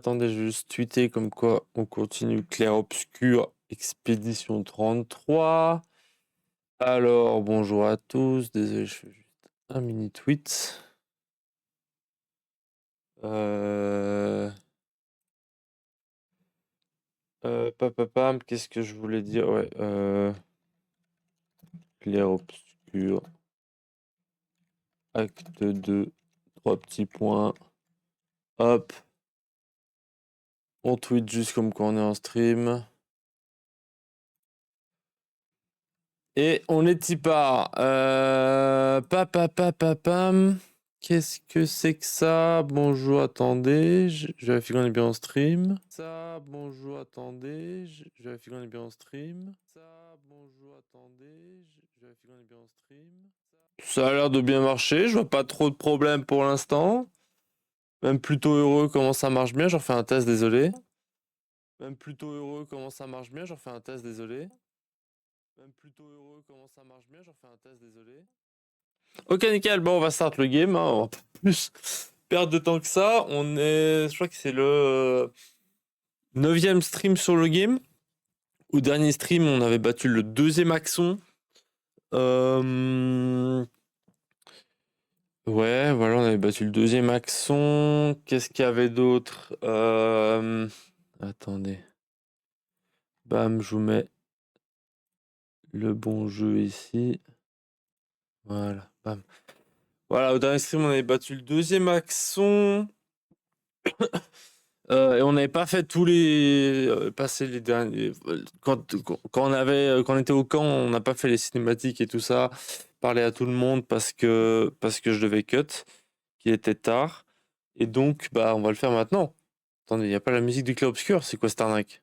Attendez, je vais juste tweeter comme quoi on continue Clair-Obscur, Expédition 33. Alors, bonjour à tous. Désolé, je fais juste un mini tweet. Papapam, qu'est-ce que je voulais dire? Ouais, Clair-Obscur, acte 2, 3 petits points. Hop. On tweet juste comme quand on est en stream. Et on est y part. Papapapapam. Qu'est-ce que c'est que ça? Bonjour, attendez. Je vérifie qu'on est bien en stream. Ça, bonjour, attendez. Je vérifie qu'on est bien en stream. Ça, bonjour, attendez. Je vérifie qu'on est bien en stream. Ça a l'air de bien marcher. Je vois pas trop de problèmes pour l'instant. Même plutôt heureux comment ça marche bien. Je refais un test, désolé. Même plutôt heureux comment ça marche bien. Je refais un test, désolé. Même plutôt heureux comment ça marche bien. Je refais un test, désolé. Ok, nickel. Bon, on va start le game. Hein. On va pas plus perdre de temps que ça. Je crois que c'est le 9e stream sur le game. Au dernier stream, on avait battu le 2e Axon. Ouais, voilà, on avait battu le 2e Axon. Qu'est-ce qu'il y avait d'autre? Attendez. Bam, je vous mets le bon jeu ici. Voilà, bam. Voilà, au dernier stream, on avait battu le 2e Axon. Et on n'avait pas fait tous les passer les derniers quand on était au camp, on n'a pas fait les cinématiques et tout ça, parler à tout le monde parce que je devais cut, qu'il était tard, et donc bah on va le faire maintenant. Attendez, il y a pas la musique du Clair Obscur, c'est quoi cette arnaque?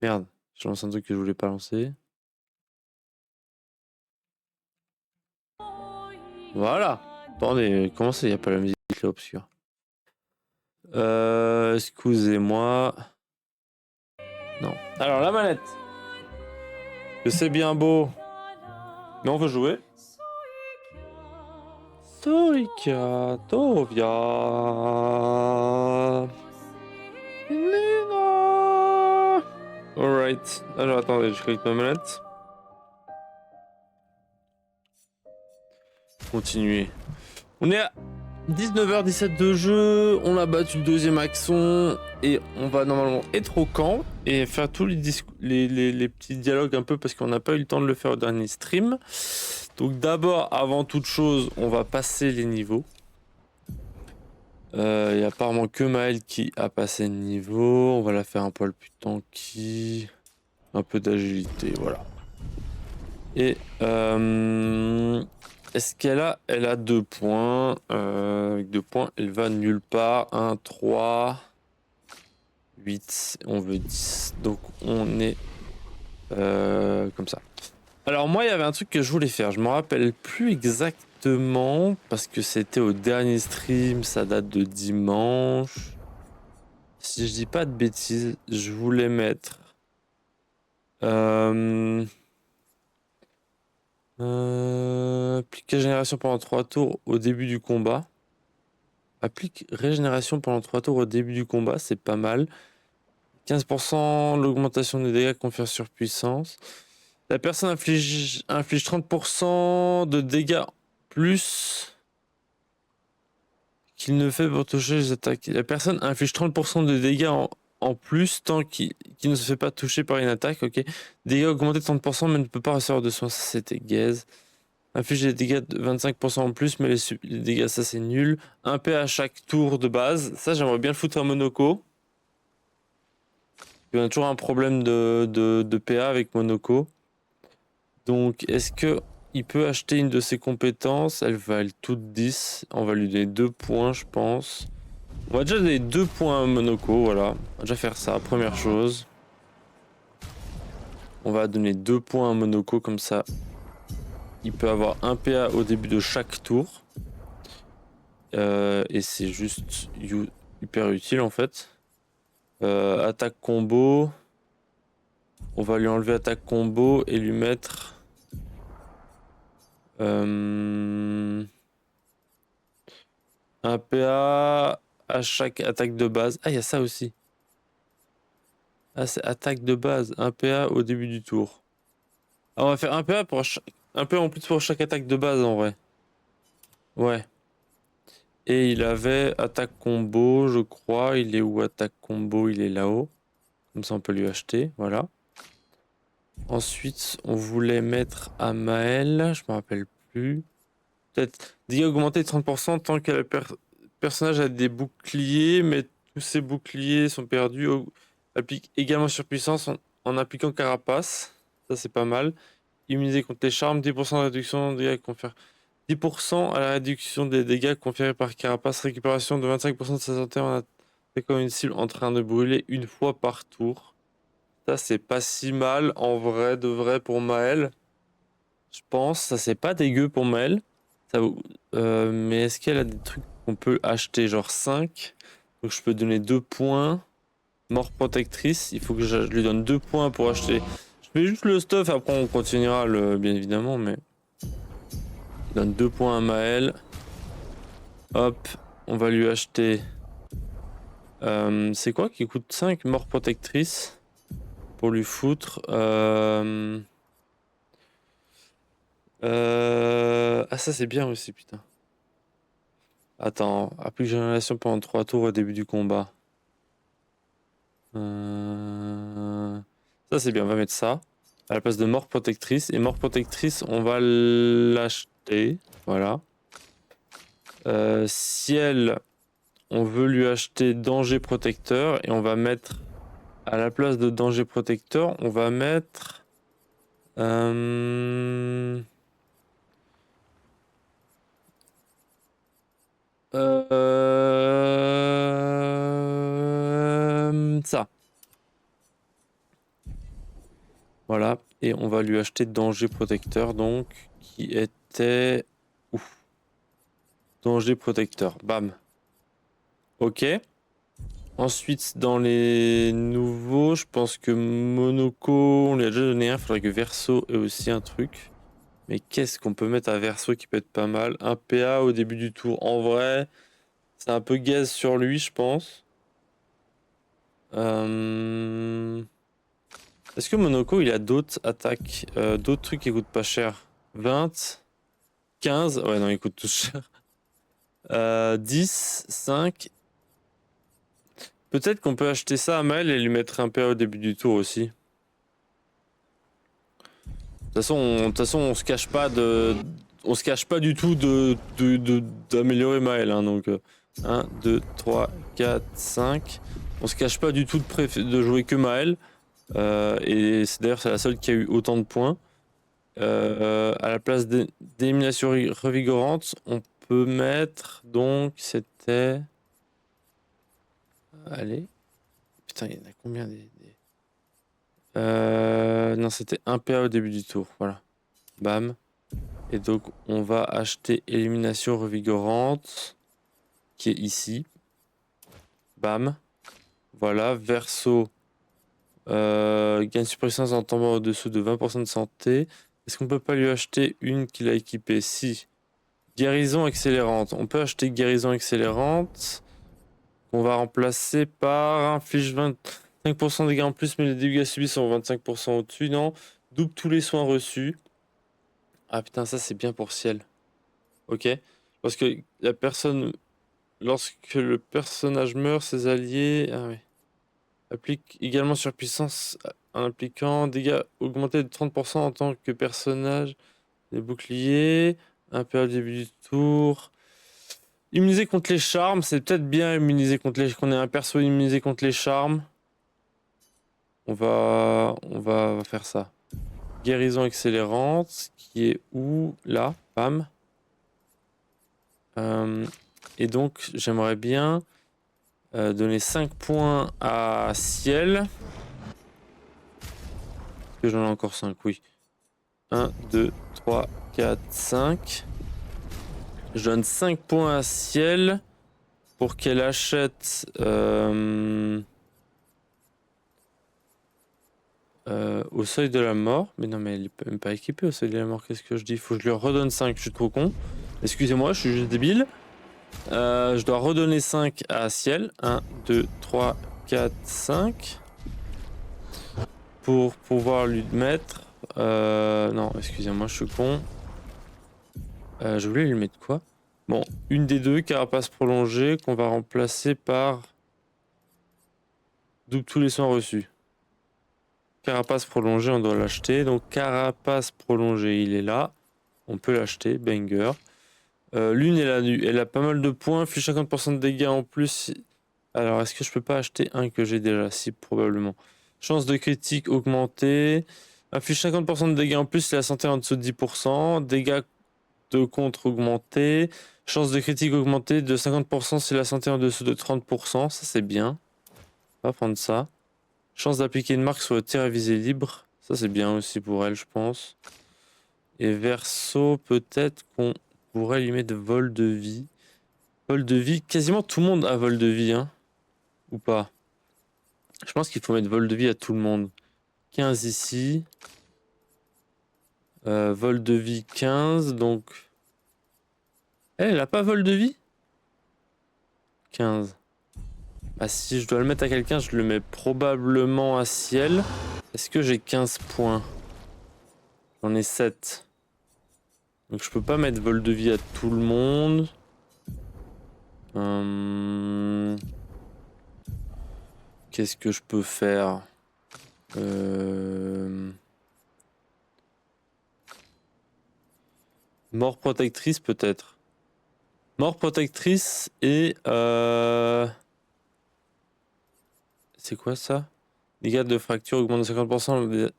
Merde, je lance un truc que je voulais pas lancer. Voilà. Attendez, comment ça, il y a pas la musique du Clair Obscur? Excusez-moi. Non. Alors la manette. Que c'est bien beau. Mais on veut jouer. Soika, Tovia. Nina. Alright. Alors attendez, je clique ma manette. Continuer. On est à 19h17 de jeu. On a battu le 2e Axon. Et on va normalement être au camp. Et faire tous les petits dialogues un peu parce qu'on n'a pas eu le temps de le faire au dernier stream. Donc d'abord, avant toute chose, on va passer les niveaux. Il y a apparemment que Maël qui a passé le niveau. On va la faire un poil plus tanky. Un peu d'agilité, voilà. Et est-ce qu'elle a... Elle a 2 points. Avec 2 points, elle va nulle part. 1, 3, 8. On veut 10. Donc on est comme ça. Alors moi, il y avait un truc que je voulais faire. Je me rappelle plus exactement parce que c'était au dernier stream. Ça date de dimanche. Si je dis pas de bêtises, je voulais mettre applique régénération pendant 3 tours au début du combat. Applique régénération pendant 3 tours au début du combat, c'est pas mal. 15% l'augmentation des dégâts confère sur puissance. La personne inflige 30% de dégâts plus qu'il ne fait pour toucher les attaques. La personne inflige 30% de dégâts en plus tant qu'il ne se fait pas toucher par une attaque. Ok. Dégâts augmentés de 30% mais ne peut pas recevoir de soins. Ça c'était gaze. Inflige des dégâts de 25% en plus mais les dégâts ça c'est nul. 1 P à chaque tour de base. Ça j'aimerais bien le foutre à Monoko. On a toujours un problème de PA avec Monoko. Donc est-ce que il peut acheter une de ses compétences? Elle valent toutes 10. On va lui donner 2 points je pense. On va déjà donner 2 points à Monoko, voilà. On va déjà faire ça, première chose. On va donner 2 points à Monoko, comme ça. Il peut avoir 1 PA au début de chaque tour. Et c'est juste hyper utile en fait. Attaque combo. On va lui enlever attaque combo et lui mettre... un PA à chaque attaque de base. Ah, il y a ça aussi. Ah, c'est attaque de base, 1 PA au début du tour. Ah, on va faire 1 PA pour un PA en plus pour chaque attaque de base en vrai. Ouais. Et il avait attaque combo, je crois. Il est où attaque combo? Il est là-haut. Comme ça, on peut lui acheter. Voilà. Ensuite, on voulait mettre à Maël. Je me rappelle plus. Peut-être dégâts augmentés de 30% tant que le personnage a des boucliers, mais tous ses boucliers sont perdus. Applique également surpuissance en appliquant carapace. Ça, c'est pas mal. Immunisé contre les charmes. 10% de réduction de dégâts conférés. 10% à la réduction des dégâts conférés par carapace, récupération de 25% de sa santé en attaquant une cible en train de brûler une fois par tour. Ça, c'est pas si mal en vrai de vrai pour Maël. Je pense, ça c'est pas dégueu pour Maël. Ça, mais est-ce qu'elle a des trucs qu'on peut acheter, genre 5? Donc je peux donner 2 points. Mort protectrice, il faut que je lui donne 2 points pour acheter. Je fais juste le stuff, après on continuera bien évidemment, mais... Je donne 2 points à Maël. Hop, on va lui acheter... c'est quoi qui coûte 5? Mort protectrice. Pour lui foutre. Ah ça c'est bien aussi, putain. Attends, applique génération pendant 3 tours au début du combat. Ça c'est bien, on va mettre ça. À la place de mort protectrice. Et mort protectrice, on va l'acheter. Voilà. Ciel, on veut lui acheter danger protecteur. Et on va mettre... À la place de danger protecteur, on va mettre... Ça. Voilà. Et on va lui acheter danger protecteur, donc, qui était... Ouf. Danger protecteur. Bam. Ok. Ensuite, dans les nouveaux, je pense que Monoko, on lui a déjà donné un. Il faudrait que Verso ait aussi un truc. Mais qu'est-ce qu'on peut mettre à Verso qui peut être pas mal? Un PA au début du tour. En vrai, c'est un peu gaze sur lui, je pense. Est-ce que Monoko, il a d'autres attaques, d'autres trucs qui coûtent pas cher? 20, 15, ouais non, ils coûtent tous cher. 10, 5. Peut-être qu'on peut acheter ça à Maël et lui mettre un PA au début du tour aussi. De toute façon, on se cache pas on se cache pas du tout d'améliorer Maël, hein, donc 1, 2, 3, 4, 5. On se cache pas du tout de jouer que Maël. Et c'est d'ailleurs c'est la seule qui a eu autant de points. À la place d'élimination revigorante, on peut mettre donc c'était. Allez. Putain, il y en a combien non, c'était un PA au début du tour. Voilà. Bam. Et donc, on va acheter élimination revigorante qui est ici. Bam. Voilà. Verso. Gagne surpuissance en tombant au-dessous de 20% de santé. Est-ce qu'on peut pas lui acheter une qu'il a équipée? Si. Guérison accélérante. On peut acheter guérison accélérante. On va remplacer par inflige 25% de dégâts en plus, mais les dégâts subis sont 25% au-dessus. Non. Double tous les soins reçus. Ah putain, ça c'est bien pour ciel. Ok. Parce que la personne. Lorsque le personnage meurt, ses alliés. Ah oui. Applique également surpuissance en impliquant dégâts augmentés de 30% en tant que personnage. Des boucliers. Un peu au début du tour. Immunisé contre les charmes, c'est peut-être bien immunisé contre les... qu'on ait un perso immunisé contre les charmes. On va faire ça. Guérison accélérante, qui est où? Là, bam. Et donc, j'aimerais bien donner 5 points à Ciel. Que j'en ai encore 5, oui. 1, 2, 3, 4, 5. Je donne 5 points à Ciel pour qu'elle achète au seuil de la mort. Mais non, mais elle est même pas équipée au seuil de la mort. Qu'est-ce que je dis? Faut que je lui redonne 5. Je suis trop con. Excusez-moi, je suis juste débile. Je dois redonner 5 à Ciel. 1, 2, 3, 4, 5. Pour pouvoir lui mettre... non, excusez-moi, je suis con. Je voulais lui mettre quoi? Bon, une des deux, carapace prolongée, qu'on va remplacer par... Double tous les soins reçus. Carapace prolongée, on doit l'acheter. Donc carapace prolongée, il est là. On peut l'acheter, banger. L'une, elle a pas mal de points, inflige 50% de dégâts en plus. Alors, est-ce que je peux pas acheter un que j'ai déjà? Si, probablement. Chance de critique augmentée. Inflige 50% de dégâts en plus si la santé est en dessous de 10%. Dégâts de contre augmentés. Chance de critique augmentée de 50% si la santé est en dessous de 30%. Ça, c'est bien. On va prendre ça. Chance d'appliquer une marque sur le tir à visée libre. Ça, c'est bien aussi pour elle, je pense. Et verso, peut-être qu'on pourrait lui mettre vol de vie. Vol de vie, quasiment tout le monde a vol de vie, hein. Ou pas? Je pense qu'il faut mettre vol de vie à tout le monde. 15 ici. Vol de vie 15, donc... Elle a pas vol de vie? 15. Ah, si je dois le mettre à quelqu'un, je le mets probablement à Ciel. Est-ce que j'ai 15 points? J'en ai 7. Donc je peux pas mettre vol de vie à tout le monde. Qu'est-ce que je peux faire? Mort protectrice peut-être. Mort protectrice et... C'est quoi ça? Dégâts de fracture augmentent de 50%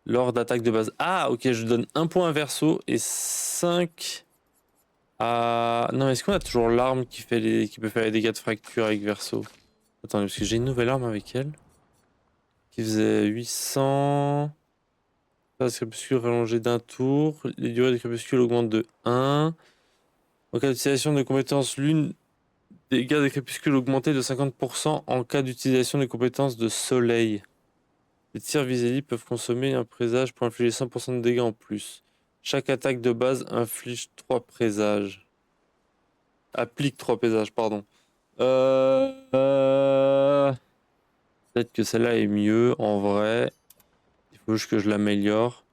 lors d'attaque de base. Ah, ok, je donne 1 point à Verso et 5 à... Non, est-ce qu'on a toujours l'arme qui peut faire les dégâts de fracture avec Verso? Attendez, parce que j'ai une nouvelle arme avec elle. Qui faisait 800... Phase crépuscule rallongée d'un tour. Les durées de crépuscule augmentent de 1. En cas d'utilisation de compétences lune, dégâts de crépuscule augmentés de 50% en cas d'utilisation des compétences de soleil. Les tirs visés peuvent consommer un présage pour infliger 100% de dégâts en plus. Chaque attaque de base inflige 3 présages. Applique 3 présages, pardon. Peut-être que celle-là est mieux en vrai. Il faut juste que je l'améliore.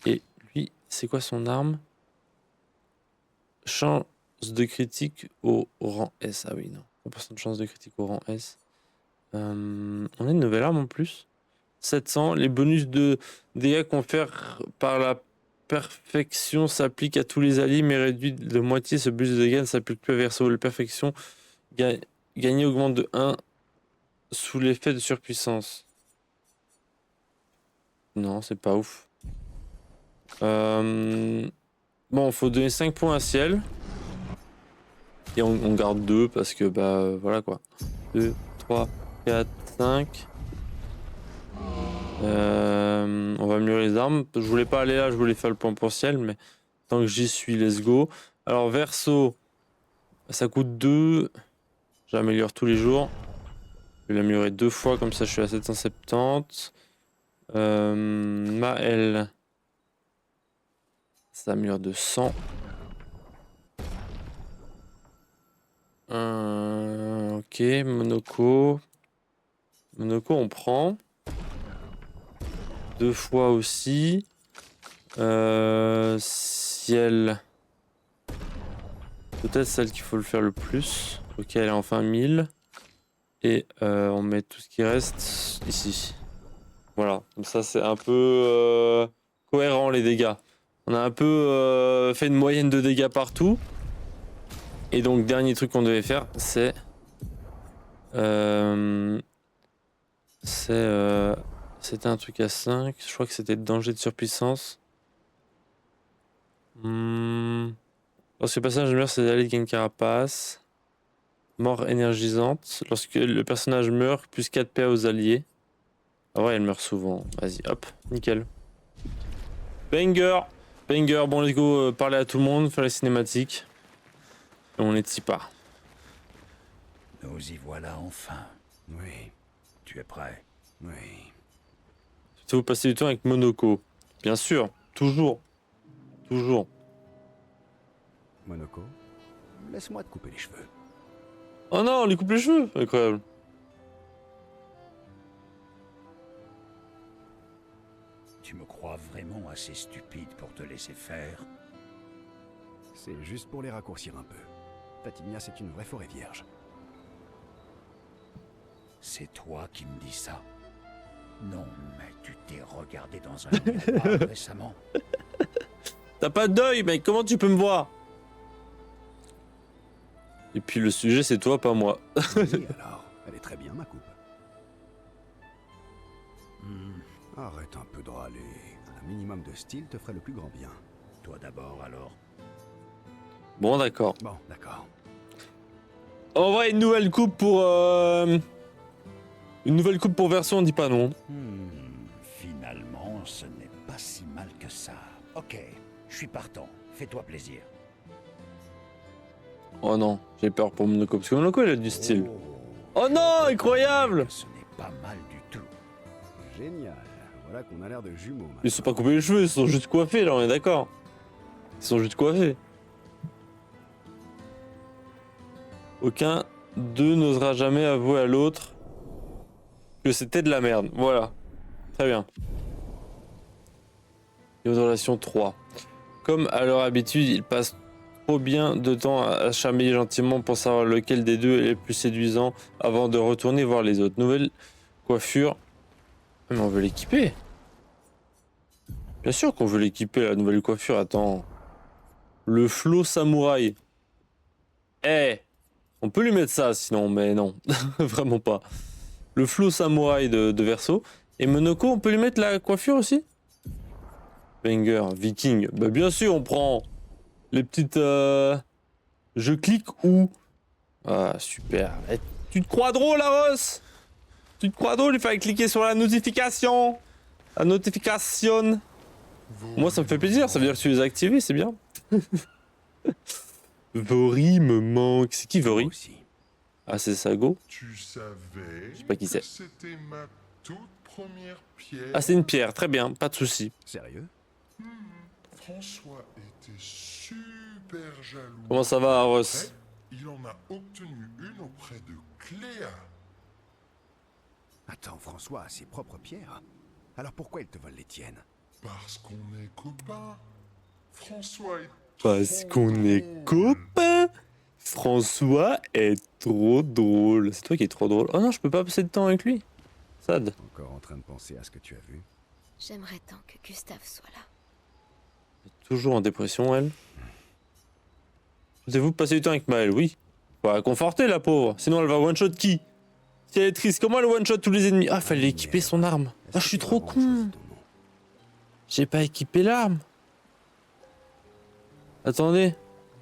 Et lui, c'est quoi son arme? Chance de critique au rang S. Ah oui, non. 3% de chance de critique au rang S. On a une nouvelle arme en plus. 700. Les bonus de dégâts confèrent par la perfection s'appliquent à tous les alliés, mais réduit de moitié. Ce bonus de dégâts ne s'applique plus à Verso. La perfection gagnée augmente de 1 sous l'effet de surpuissance. Non, c'est pas ouf. Bon, faut donner 5 points à Ciel. Et on garde 2 parce que, bah, voilà quoi. 2, 3, 4, 5. On va améliorer les armes. Je voulais pas aller là, je voulais faire le point pour Ciel, mais tant que j'y suis, let's go. Alors, Verso, ça coûte 2. J'améliore tous les jours. Je vais l'améliorer 2 fois, comme ça je suis à 770. Maël, ça améliore de 100. Ok, Monoko. Monoko, on prend. 2 fois aussi. Ciel. Peut-être celle qu'il faut le faire le plus. Ok, elle est enfin 1000. Et on met tout ce qui reste ici. Voilà, comme ça c'est un peu cohérent les dégâts. On a un peu fait une moyenne de dégâts partout. Et donc dernier truc qu'on devait faire, c'est... c'était un truc à 5. Je crois que c'était danger de surpuissance. Lorsque le personnage meurt, c'est alliés gagnent carapace. Mort énergisante. Lorsque le personnage meurt, plus 4 PA aux alliés. Ah ouais, elle meurt souvent. Vas-y, hop, nickel. Banger! Banger, bon, let's go, parler à tout le monde, faire les cinématiques. Et on est y part. Nous y voilà enfin. Oui, Tu es prêt? oui. Si vous passez du temps avec Monoko. Bien sûr, toujours. Toujours. Monoko? Laisse-moi te couper les cheveux. Oh non, on lui coupe les cheveux. Incroyable. Tu me crois vraiment assez stupide pour te laisser faire? C'est juste pour les raccourcir un peu. Tatinia, c'est une vraie forêt vierge. C'est toi qui me dis ça? Non, mais tu t'es regardé dans un miroir récemment. T'as pas d'œil, mec. Comment tu peux me voir? Et puis le sujet, c'est toi, pas moi. Oui, alors, elle est très bien, ma coupe. Arrête un peu de râler. Un minimum de style te ferait le plus grand bien. Toi d'abord, alors. Bon, d'accord. Bon, d'accord. En vrai, une nouvelle coupe pour... Une nouvelle coupe pour version, on dit pas non. Finalement, ce n'est pas si mal que ça. Ok, je suis partant. Fais-toi plaisir. Oh non, j'ai peur pour Monoko, parce que Monoko, il a du style. Oh non, incroyable! Ce n'est pas mal du tout. Génial. Voilà qu'on a l'air de jumeaux. Ils sont pas coupés les cheveux, ils sont juste coiffés, là, on est d'accord. Ils sont juste coiffés. Aucun d'eux n'osera jamais avouer à l'autre que c'était de la merde. Voilà. Très bien. Niveau de relation 3. Comme à leur habitude, ils passent trop bien de temps à charmer gentiment pour savoir lequel des deux est le plus séduisant avant de retourner voir les autres. Nouvelle coiffure. Mais on veut l'équiper. Bien sûr qu'on veut l'équiper, la nouvelle coiffure. Attends. Le flow samouraï. Eh, on peut lui mettre ça sinon, mais non. Vraiment pas. Le flow samouraï de Verso. Et Monoko, on peut lui mettre la coiffure aussi? Banger, viking. Bah bien sûr, on prend les petites... Je clique où? Ah, super. Eh, tu te crois drôle, Laros? Tu te crois drôle? Il fallait cliquer sur la notification. La notification. Moi, ça me fait plaisir. Ça veut dire que tu les as activés, c'est bien. Vori me manque. C'est qui Vori? Aussi. Ah, c'est Sago. Tu savais Je sais pas qui c'est. que c'était ma toute première pierre. Ah, c'est une pierre. Très bien. Pas de souci. Sérieux? François était super jaloux. Comment ça va, Aros? Après, il en a obtenu une auprès de Cléa. Attends, François a ses propres pierres. Alors pourquoi il te vole les tiennes? Parce qu'on est copains. François est Parce trop qu'on est drôle. copains. François est trop drôle. C'est toi qui es trop drôle. Oh non, je peux pas passer de temps avec lui. Sad. Encore en train de penser à ce que tu as vu? J'aimerais tant que Gustave soit là. Toujours en dépression, elle. Souhaitez-vous passer du temps avec Maëlle? Oui. Faut la conforter, la pauvre. Sinon, elle va one-shot qui? Si elle est triste, comment elle one-shot tous les ennemis? Ah, fallait équiper son arme. Est-ce Ah, que je suis tu as trop vraiment con. choisi ton nom? J'ai pas équipé l'arme. Attendez.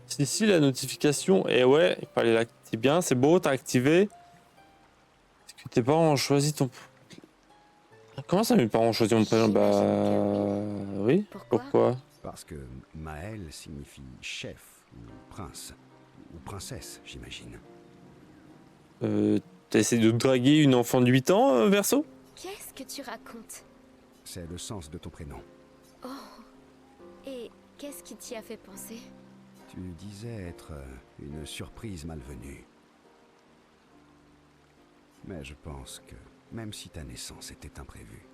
C'est ici la notification. Et ouais, il fallait l'activer bien. C'est beau, t'as activé. Est-ce que tes parents ont choisi ton... Comment ça, mes parents ont choisi mon prénom? Bah... Oui. Pourquoi? Pourquoi? Parce que Maël signifie chef, ou prince, ou princesse, j'imagine. T'as essayé de draguer une enfant de 8 ans, Verso? Qu'est-ce que tu racontes? C'est le sens de ton prénom. Oh. Et qu'est-ce qui t'y a fait penser? Tu disais être une surprise malvenue. Mais je pense que, même si ta naissance était imprévue,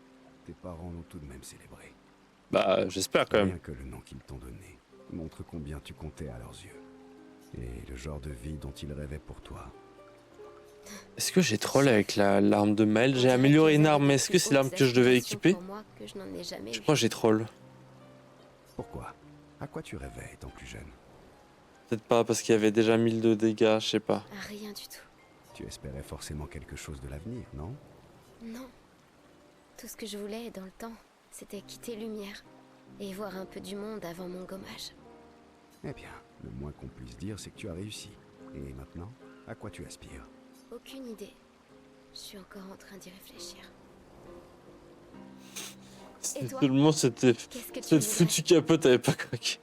tes parents l'ont tout de même célébrée. Bah, j'espère quand même. Rien que le nom qu'ils t'ont donné montre combien tu comptais à leurs yeux. Et le genre de vie dont ils rêvaient pour toi. Est-ce que j'ai troll avec l'arme de Maël? J'ai amélioré une arme, mais est-ce que c'est l'arme que je devais équiper? Je crois que j'ai troll. Pourquoi? À quoi tu rêvais étant plus jeune? Peut-être pas, parce qu'il y avait déjà 1000 de dégâts, je sais pas. Rien du tout. Tu espérais forcément quelque chose de l'avenir, non? Non. Tout ce que je voulais dans le temps, c'était quitter Lumière et voir un peu du monde avant mon gommage. Eh bien, le moins qu'on puisse dire, c'est que tu as réussi. Et maintenant, à quoi tu aspires? Aucune idée. Je suis encore en train d'y réfléchir. Et toi? Seulement c'était... Qu'est-ce que tu Cette voudrais? foutue capote avait pas craqué.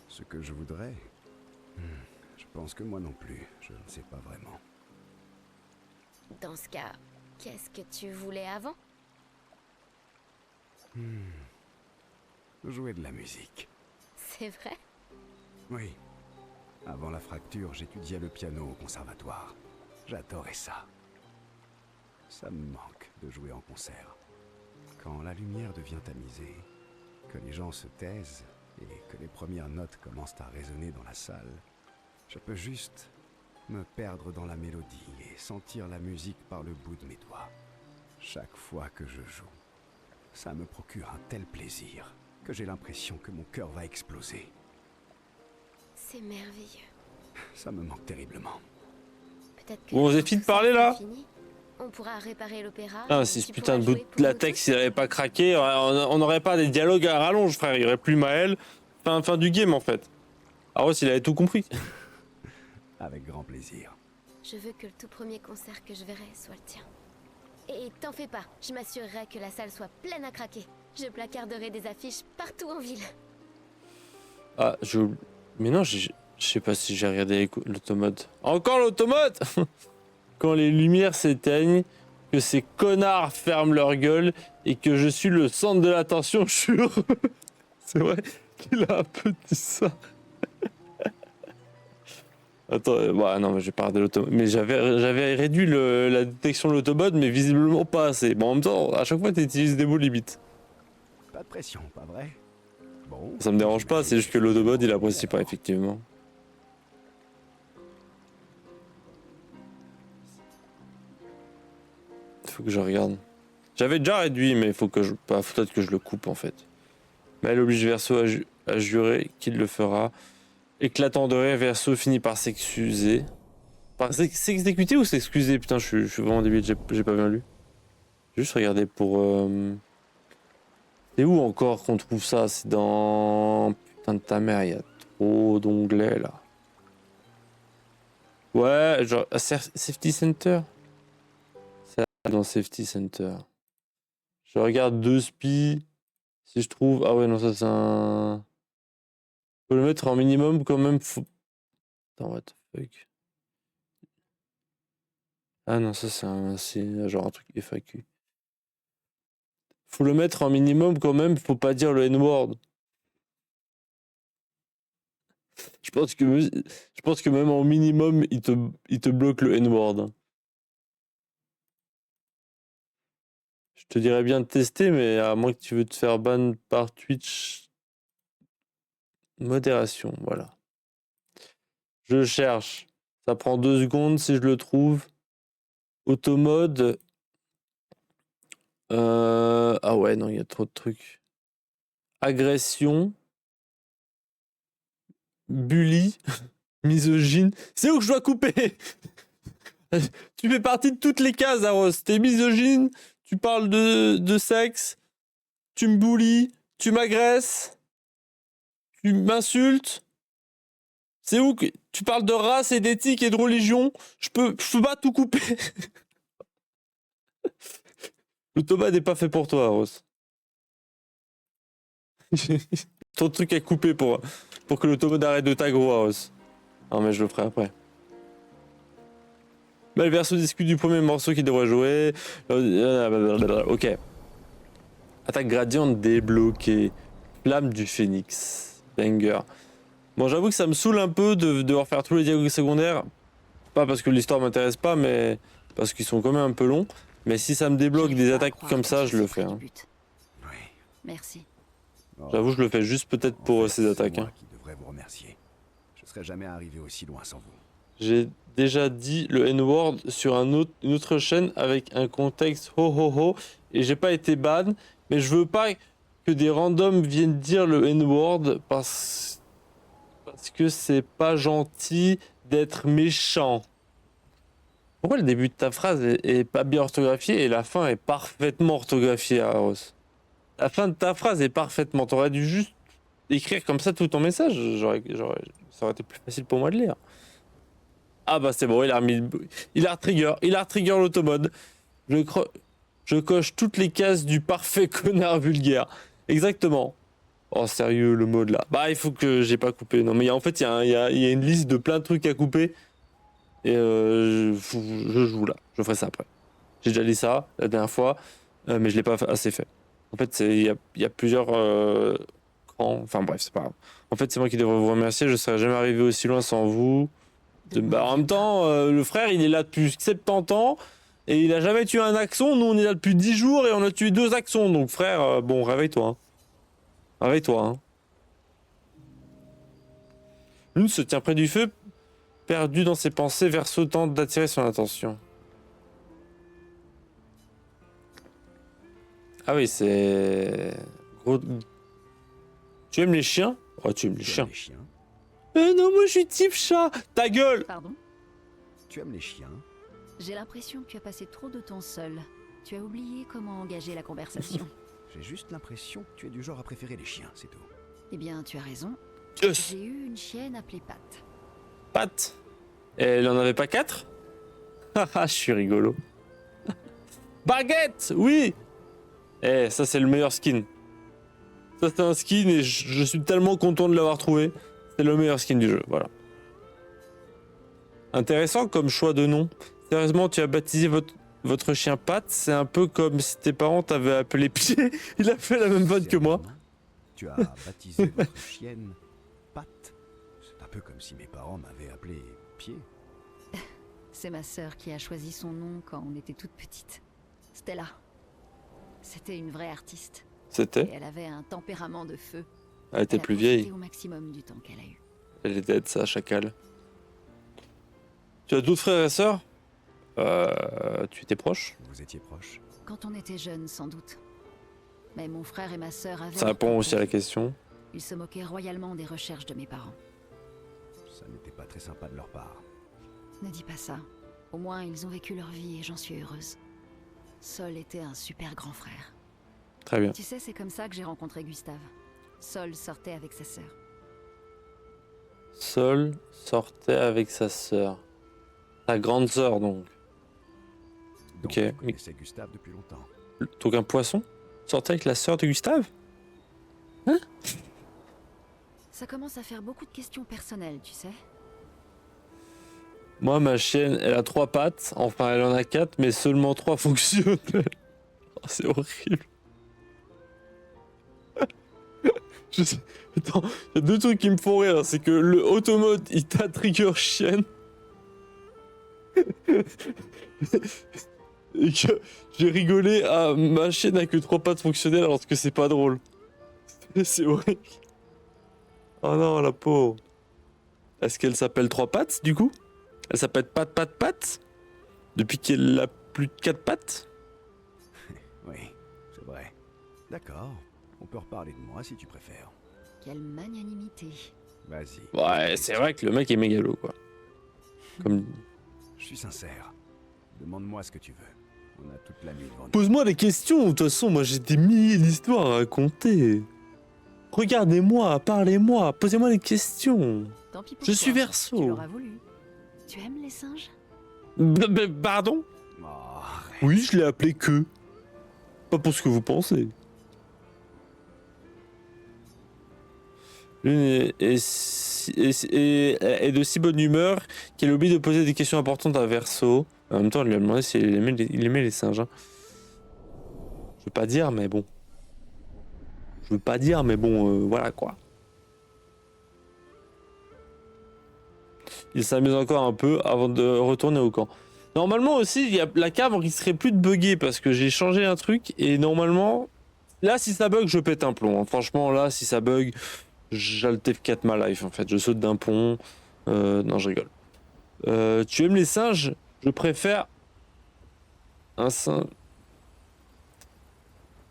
Ce que je voudrais? Je pense que moi non plus, je ne sais pas vraiment. Dans ce cas, qu'est-ce que tu voulais avant? Jouer de la musique. C'est vrai? Oui, Avant la fracture, j'étudiais le piano au conservatoire. J'adorais ça. Ça me manque de jouer en concert. Quand la lumière devient tamisée, que les gens se taisent et que les premières notes commencent à résonner dans la salle, je peux juste me perdre dans la mélodie et sentir la musique par le bout de mes doigts. Chaque fois que je joue, ça me procure un tel plaisir que j'ai l'impression que mon cœur va exploser. C'est merveilleux. Ça me manque terriblement. Peut-être que Bon, vous avez fini de parler là? On pourra réparer l'opéra. Ah, et si ce tu putain de pourras bout jouer pour de nous latex tous. il avait pas craqué, on n'aurait pas des dialogues à rallonge, frère. Il y aurait plus Maël. Fin du game en fait. Aros, il avait tout compris. Avec grand plaisir. Je veux que le tout premier concert que je verrai soit le tien. Et t'en fais pas, je m'assurerai que la salle soit pleine à craquer. Je placarderai des affiches partout en ville. Ah, mais non, je sais pas si j'ai regardé l'automode. Encore l'automode. Quand les lumières s'éteignent, que ces connards ferment leur gueule et que je suis le centre de l'attention, je suis heureux. C'est vrai qu'il a un peu dit ça. Attends, bah non, mais j'ai pas regardé l'autobot. Mais j'avais réduit la détection de l'autobot, mais visiblement pas assez. Bon, en même temps, à chaque fois, tu utilises des mots limites. Pas de pression, pas vrai? Bon. Ça me dérange pas, c'est juste que l'autobot, il apprécie pas, effectivement. Faut que je regarde. J'avais déjà réduit, mais faut peut-être que je le coupe, en fait. Mais elle oblige Verso à jurer qu'il le fera. Éclatant de rire, Verso finit par s'excuser. S'exécuter ou s'excuser? Putain, je suis vraiment débile, j'ai pas bien lu. J'ai juste regardé pour... C'est où encore qu'on trouve ça? C'est dans... Putain de ta mère, il y a trop d'onglets, là. Ouais, genre... Safety Center? C'est dans Safety Center. Je regarde 2 spies. Si je trouve... Ah ouais, non, ça c'est un... Faut le mettre en minimum quand même. Attends, what the fuck. Ah non, ça c'est genre un truc FAQ. Faut le mettre en minimum quand même, faut pas dire le N-word. Je pense que même en minimum, il te bloque le N-word. Je te dirais bien de tester, mais à moins que tu veux te faire ban par Twitch. Modération, voilà. Je cherche. Ça prend 2 secondes si je le trouve. Automode. Ah ouais, non, il y a trop de trucs. Agression. Bully. Misogyne. C'est où que je dois couper? Tu fais partie de toutes les cases, Aros. T'es misogyne, tu parles de sexe, tu me bullies, tu m'agresses, tu m'insultes. C'est où que tu parles de race et d'éthique et de religion? Je peux pas tout couper. L'automate n'est pas fait pour toi, Aros. Trop de trucs à couper pour que l'automate arrête de t'aggro, Aros. Non, mais je le ferai après. Bah, le Verso discute du premier morceau qu'il devrait jouer. Ok. Attaque gradient débloquée. Flamme du phénix. Banger. Bon, j'avoue que ça me saoule un peu de devoir faire tous les dialogues secondaires. Pas parce que l'histoire m'intéresse pas, mais parce qu'ils sont quand même un peu longs. Mais si ça me débloque des attaques comme ça, je le fais. Hein. Oui. Merci. J'avoue, je le fais juste peut-être pour ces attaques. C'est moi Hein. qui devrais vous remercier. Je serais jamais arrivé aussi loin sans vous. J'ai déjà dit le N-word sur une autre chaîne avec un contexte ho ho ho et j'ai pas été ban, mais je veux pas que des randoms viennent dire le N-word parce que c'est pas gentil d'être méchant. Pourquoi le début de ta phrase est pas bien orthographié et la fin est parfaitement orthographiée, Aros? La fin de ta phrase est parfaitement. T'aurais dû juste écrire comme ça tout ton message. Ça aurait été plus facile pour moi de lire. Ah bah c'est bon, il a retrigger l'automode. Je coche toutes les cases du parfait connard vulgaire. Exactement. Oh sérieux, le mode là. Bah il faut que j'ai pas coupé. Non mais en fait il y a une liste de plein de trucs à couper. Et je joue là. Je ferai ça après. J'ai déjà dit ça la dernière fois, mais je l'ai pas assez fait. En fait il y a plusieurs crans. Enfin bref, c'est pas grave. En fait, c'est moi qui devrais vous remercier. Je serais jamais arrivé aussi loin sans vous. Bah, en même temps, le frère, il est là depuis 70 ans et il a jamais tué un Axon. Nous, on est là depuis 10 jours et on a tué 2 Axons. Donc, frère, bon, réveille-toi. Hein. Réveille-toi. Hein. L'une se tient près du feu, perdu dans ses pensées, Verseau tente d'attirer son attention. Ah oui, c'est... Gros... Tu aimes les chiens? Oh, tu aimes les Tu chiens. aimes les chiens? Non, moi je suis type chat. Ta gueule. Pardon? Tu aimes les chiens? J'ai l'impression que tu as passé trop de temps seul. Tu as oublié comment engager la conversation. J'ai juste l'impression que tu es du genre à préférer les chiens, c'est tout. Eh bien, tu as raison. Yes. J'ai eu une chienne appelée Pat. Pat. Elle en avait pas 4? Haha, je suis rigolo. Baguette, oui. Eh, ça c'est le meilleur skin. Ça c'est un skin et je suis tellement content de l'avoir trouvé. C'est le meilleur skin du jeu, voilà. Intéressant comme choix de nom. Sérieusement, tu as baptisé votre chien Pat, c'est un peu comme si tes parents t'avaient appelé Pied. Il a fait la même vanne que moi. Sérieusement? Tu as baptisé votre chienne Pat? C'est un peu comme si mes parents m'avaient appelé Pied. C'est ma sœur qui a choisi son nom quand on était toute petite. Stella. C'était une vraie artiste. Et C'était. elle avait un tempérament de feu. Elle était Elle a plus profité vieille. au maximum du temps qu'elle a eu. Elle était de ça, chacal. Tu as d'autres frères et sœurs? Tu étais proche? Vous étiez proches? Quand on était jeunes, sans doute. Mais mon frère et ma sœur avaient... Ça répond aussi à la question. Ils se moquaient royalement des recherches de mes parents. Ça n'était pas très sympa de leur part. Ne dis pas ça. Au moins, ils ont vécu leur vie et j'en suis heureuse. Sol était un super grand frère. Très bien. Tu sais, c'est comme ça que j'ai rencontré Gustave. Sol sortait avec sa sœur. Sol sortait avec sa sœur. Sa grande sœur, donc. Donc Ok, tu mais- connaissais Gustave depuis longtemps. Donc un poisson sortait avec la sœur de Gustave? Ça commence à faire beaucoup de questions personnelles, tu sais. Moi, ma chienne, elle a 3 pattes. Enfin, elle en a 4, mais seulement 3 fonctionnent. Oh, c'est horrible. Attends, il y a 2 trucs qui me font rire. C'est que le automode, il t'a trigger chienne. Et que j'ai rigolé à ma chienne a que 3 pattes fonctionnelles alors que c'est pas drôle. C'est horrible. Oh non, la pauvre. Est-ce qu'elle s'appelle 3 pattes, du coup? Elle s'appelle Pat depuis qu'elle a plus de 4 pattes? Oui, c'est vrai. D'accord, on peut reparler de moi si tu préfères. Quelle magnanimité. Vas-y. Ouais, c'est vrai que le mec est mégalo, quoi. Comme... Je suis sincère. Demande-moi ce que tu veux. On a toute la nuit devant nous. Pose-moi des questions, de toute façon, moi j'ai des milliers d'histoires à raconter. Regardez-moi, parlez-moi, posez-moi des questions. Tant pis pour Je toi. suis Tu Verseau. l'auras voulu. Tu aimes les singes? Pardon? Oh, arrête. Oui, je l'ai appelé que. Pas pour ce que vous pensez. L'une est de si bonne humeur qu'elle oublie de poser des questions importantes à Verseau. En même temps, elle lui a demandé s'il aimait les singes. Hein. Je veux pas dire, mais bon. Voilà quoi. Il s'amuse encore un peu avant de retourner au camp. Normalement aussi, la cave risquerait plus de bugger parce que j'ai changé un truc et normalement, là si ça bug, je pète un plomb. Hein. Franchement, là si ça bug, j'alt F4 ma life en fait. Je saute d'un pont. Non, je rigole. Tu aimes les singes? Je préfère un singe.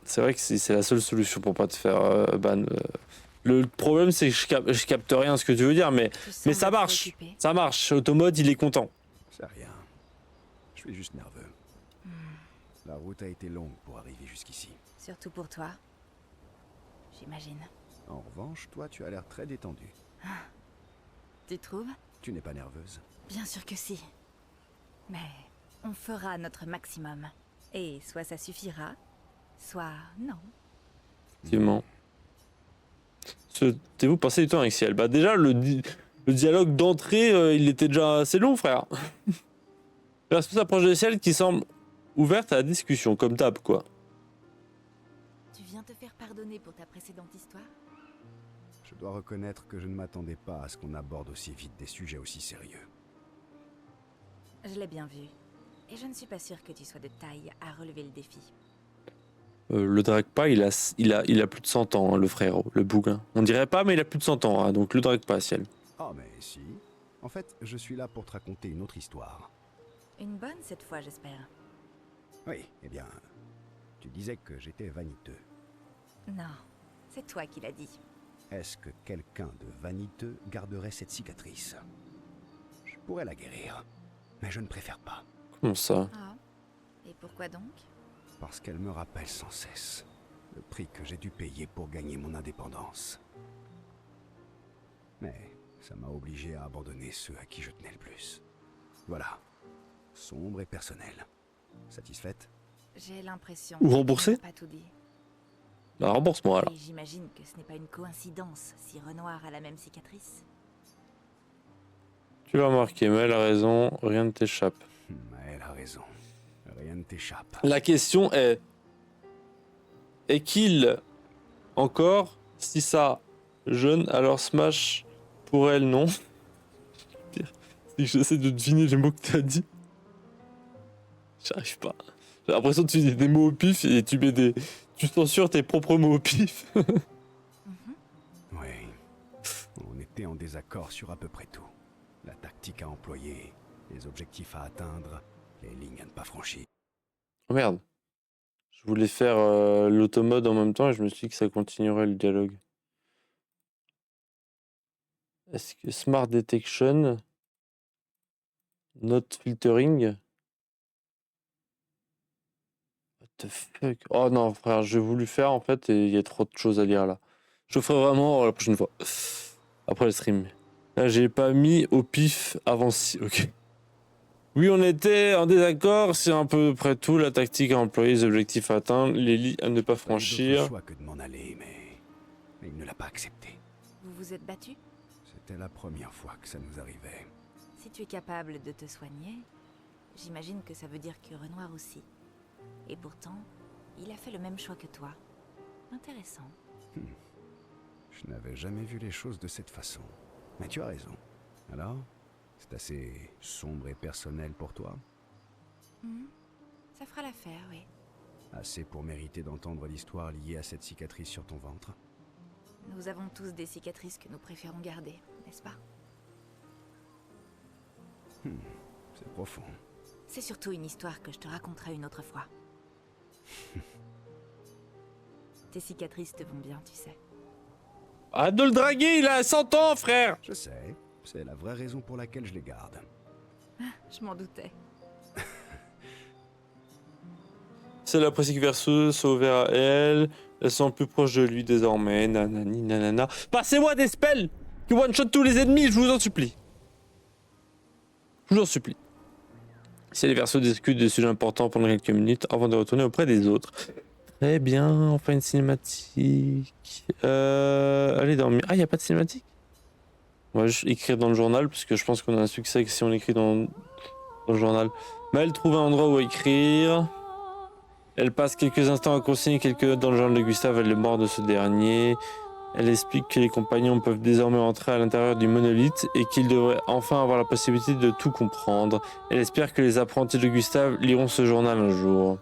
C'est vrai que c'est la seule solution pour pas te faire ban. Le problème c'est que je capte rien ce que tu veux dire, mais Tu ça sembles marche. préoccupé. Ça marche. Automode, il est content. C'est rien. Je suis juste nerveux. La route a été longue pour arriver jusqu'ici. Surtout pour toi. J'imagine. En revanche, toi, tu as l'air très détendu. Tu trouves? Tu n'es pas nerveuse? Bien sûr que si. Mais on fera notre maximum. Et soit ça suffira, soit non. Effectivement. Souhaitez-vous passer du temps avec Ciel? Bah déjà, le dialogue d'entrée, il était déjà assez long, frère. La responsable proche de Ciel qui semble ouverte à la discussion, comme d'hab, quoi. Tu viens te faire pardonner pour ta précédente histoire? Je dois reconnaître que je ne m'attendais pas à ce qu'on aborde aussi vite des sujets aussi sérieux. Je l'ai bien vu. Et je ne suis pas sûre que tu sois de taille à relever le défi. Le drague pas, il a plus de 100 ans, hein, le frérot, le bouguin. On dirait pas, mais il a plus de 100 ans, hein, donc le drague pas, ciel. Ah mais si. En fait, je suis là pour te raconter une autre histoire. Une bonne cette fois, j'espère. Oui, eh bien, tu disais que j'étais vaniteux. Non, c'est toi qui l'as dit. Est-ce que quelqu'un de vaniteux garderait cette cicatrice? Je pourrais la guérir, mais je ne préfère pas, Comment ça? Ah. Et pourquoi donc? parce qu'elle me rappelle sans cesse le prix que j'ai dû payer pour gagner mon indépendance. Mais ça m'a obligé à abandonner ceux à qui je tenais le plus. Voilà, sombre et personnel. Satisfaite? J'ai l'impression Ou que tu remboursé? n'as pas tout dit. Bah, rembourse-moi alors. Et j'imagine que ce n'est pas une coïncidence si Renoir a la même cicatrice. Tu l'as remarqué, mais elle a raison, rien ne t'échappe. Elle a raison. Rien ne t'échappe. La question est-il encore, si ça jeune, alors Smash pour elle, non? Pire, c'est que j'essaie de deviner les mots que tu as dit. J'arrive pas. J'ai l'impression que tu dis des mots au pif et tu censures tes propres mots au pif. Oui. On était en désaccord sur à peu près tout. La tactique à employer, les objectifs à atteindre, les lignes à ne pas franchir. Oh merde. Je voulais faire l'automode en même temps et je me suis dit que ça continuerait le dialogue. Est-ce que Smart Detection, Not Filtering? What the fuck? Oh non, frère, j'ai voulu faire en fait et il y a trop de choses à lire là. Je le ferai vraiment la prochaine fois. Après le stream. Là, j'ai pas mis au pif avant si. Ok. Oui, on était en désaccord. C'est un peu près tout. La tactique à employer, les objectifs à atteindre, les lits à ne pas Pas eu d'autre franchir. choix que de m'en aller, mais il ne l'a pas accepté. Vous vous êtes battu? C'était la première fois que ça nous arrivait. Si tu es capable de te soigner, j'imagine que ça veut dire que Renoir aussi. Et pourtant, il a fait le même choix que toi. Intéressant. Je n'avais jamais vu les choses de cette façon. Mais tu as raison. Alors, c'est assez sombre et personnel pour toi? Ça fera l'affaire, oui. Assez pour mériter d'entendre l'histoire liée à cette cicatrice sur ton ventre? Nous avons tous des cicatrices que nous préférons garder, n'est-ce pas? C'est profond. C'est surtout une histoire que je te raconterai une autre fois. Tes cicatrices te vont bien, tu sais. Arrête de le draguer, il a 100 ans, frère! Je sais, c'est la vraie raison pour laquelle je les garde. Je m'en doutais. C'est la précique verseuse, c'est ouvert à elle. Elles sont plus proches de lui désormais. Nanani, nanana. Passez-moi des spells qui one-shot tous les ennemis, je vous en supplie. Je vous en supplie. C'est les versos discutent des sujets importants pendant quelques minutes avant de retourner auprès des autres. Très bien, enfin une cinématique. Allez dormir. Ah, il n'y a pas de cinématique? On va juste écrire dans le journal, parce que je pense qu'on a un succès si on écrit dans le journal. Maëlle trouve un endroit où écrire. Elle passe quelques instants à consigner quelques notes dans le journal de Gustave, elle est morte de ce dernier. Elle explique que les compagnons peuvent désormais entrer à l'intérieur du monolithe et qu'ils devraient enfin avoir la possibilité de tout comprendre. Elle espère que les apprentis de Gustave liront ce journal un jour.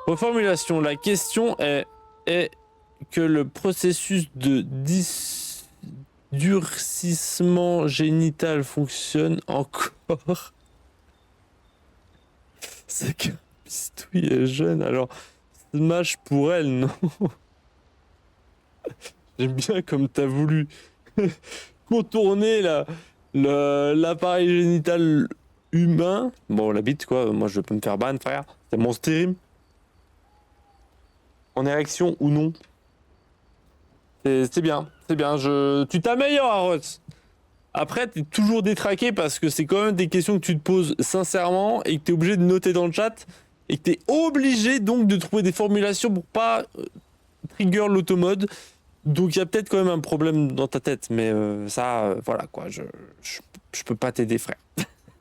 Reformulation, la question est que le processus de durcissement génital fonctionne encore. C'est que Pistouille est jeune, alors Smash pour elle, non? J'aime bien comme t'as voulu contourner l'appareil génital humain. Bon, la bite, quoi. Moi, je peux me faire ban, frère. C'est mon stream. En érection ou non. C'est bien, c'est bien. Tu t'améliores, Aroth. Après, t'es toujours détraqué parce que c'est quand même des questions que tu te poses sincèrement et que t'es obligé de noter dans le chat et que t'es obligé donc de trouver des formulations pour pas trigger l'automode. Donc il y a peut-être quand même un problème dans ta tête, mais ça, voilà quoi, je peux pas t'aider, frère.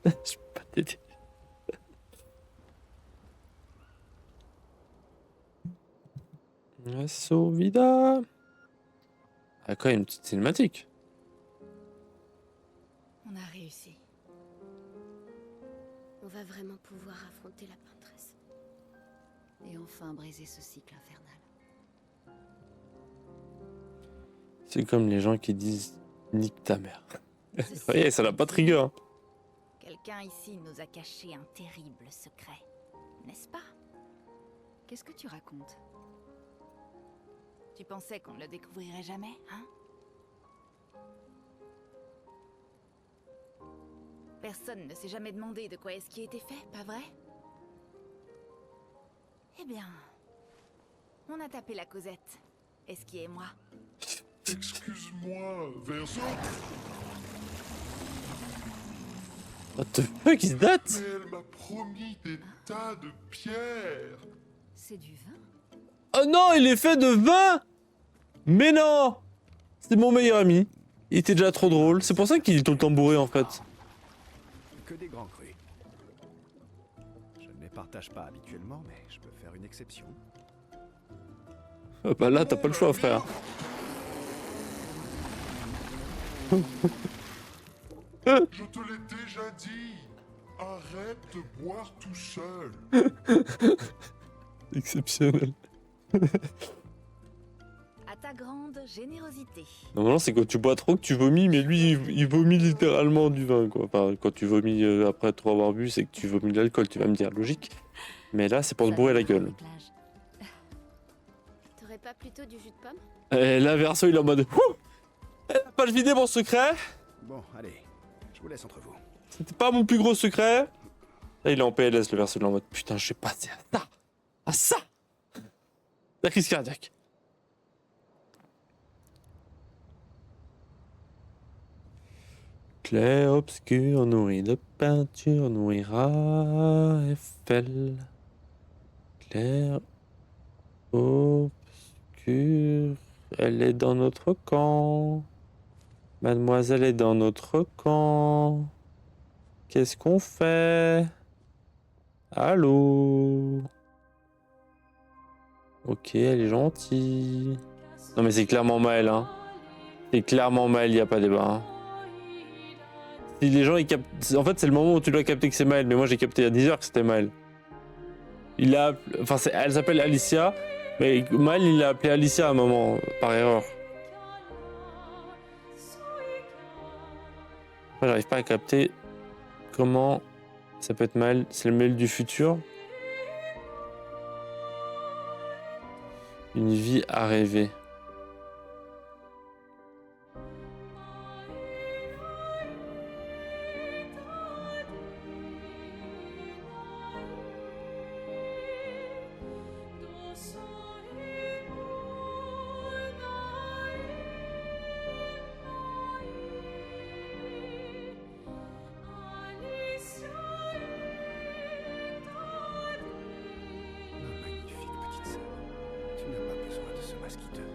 Je peux pas t'aider. Asso vida. a quand même une petite cinématique. On a réussi. On va vraiment pouvoir affronter la peintresse. Et enfin briser ce cycle infernal. C'est comme les gens qui disent nique ta mère. Vous Ceci voyez, ça l'a pas trigger. Hein. Quelqu'un ici nous a caché un terrible secret, n'est-ce pas? Qu'est-ce que tu racontes? Tu pensais qu'on ne le découvrirait jamais, hein? Personne ne s'est jamais demandé de quoi est-ce qui a été fait, pas vrai? Eh bien, on a tapé la Cosette. Esqui et moi. Excuse-moi, Verso, What the fuck is that? mais elle m'a promis des tas de pierres. C'est du vin? Oh non, il est fait de vin! Mais non! C'est mon meilleur ami. Il était déjà trop drôle. C'est pour ça qu'il est tout le temps bourré en fait. Que des grands crus. Je ne les partage pas habituellement, mais je peux faire une exception. Ah bah là, t'as pas le choix, frère. Je te l'ai déjà dit. Arrête de boire tout seul. Exceptionnel. À ta grande générosité. Normalement, c'est quand tu bois trop que tu vomis, mais lui, il vomit littéralement du vin, quoi. Enfin, quand tu vomis après trop avoir bu, c'est que tu vomis de l'alcool, tu vas me dire, logique. Mais là, c'est pour se Ça bourrer la viendra gueule. avec l'âge. T'aurais pas plutôt du jus de pomme? Et là, Verso, il est en mode ouh, elle a pas deviné mon secret. Bon, allez, je vous laisse entre vous. C'était pas mon plus gros secret. Là, il est en PLS, le Verso, il est en mode putain, je sais pas, c'est à ça. À ça. La crise cardiaque. Clair obscur nourri de peinture nourrira Eiffel. Clair obscur, elle est dans notre camp. Mademoiselle est dans notre camp. Qu'est-ce qu'on fait? Allô? Ok, elle est gentille. Non mais c'est clairement Maël, hein. C'est clairement Maël, y a pas débat, hein. Si les gens ils captent... En fait c'est le moment où tu dois capter que c'est Maël, mais moi j'ai capté il y a 10 heures que c'était Maël. Il a... Enfin elle s'appelle Alicia, mais Maël il l'a appelé Alicia à un moment, par erreur. Moi j'arrive pas à capter comment ça peut être Maël. C'est le Maël du futur. Une vie à rêver. Ma magnifique petite sœur, tu n'as pas besoin de ce masque hideux.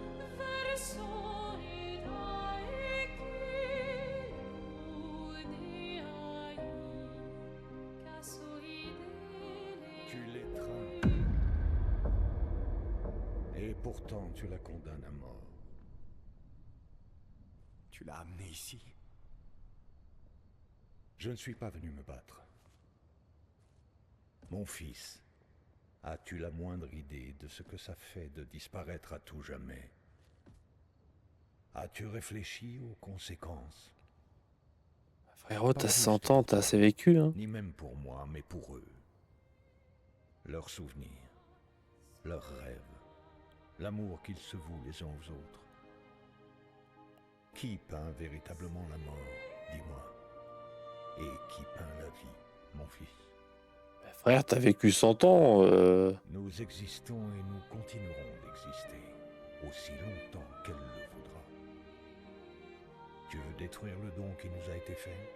Tu l'étreins. Et pourtant, tu la condamnes à mort. Tu l'as amené ici. Je ne suis pas venu me battre. Mon fils, as-tu la moindre idée de ce que ça fait de disparaître à tout jamais? As-tu réfléchi aux conséquences? Frérot, t'as 100 ans, t'as assez vécu, hein. Ni même pour moi, mais pour eux. Leurs souvenirs, leurs rêves, l'amour qu'ils se vouent les uns aux autres. Qui peint véritablement la mort, dis-moi? Et qui peint la vie, mon fils? Frère, t'as vécu 100 ans. Nous existons et nous continuerons d'exister, aussi longtemps qu'elle le voudra. Tu veux détruire le don qui nous a été fait?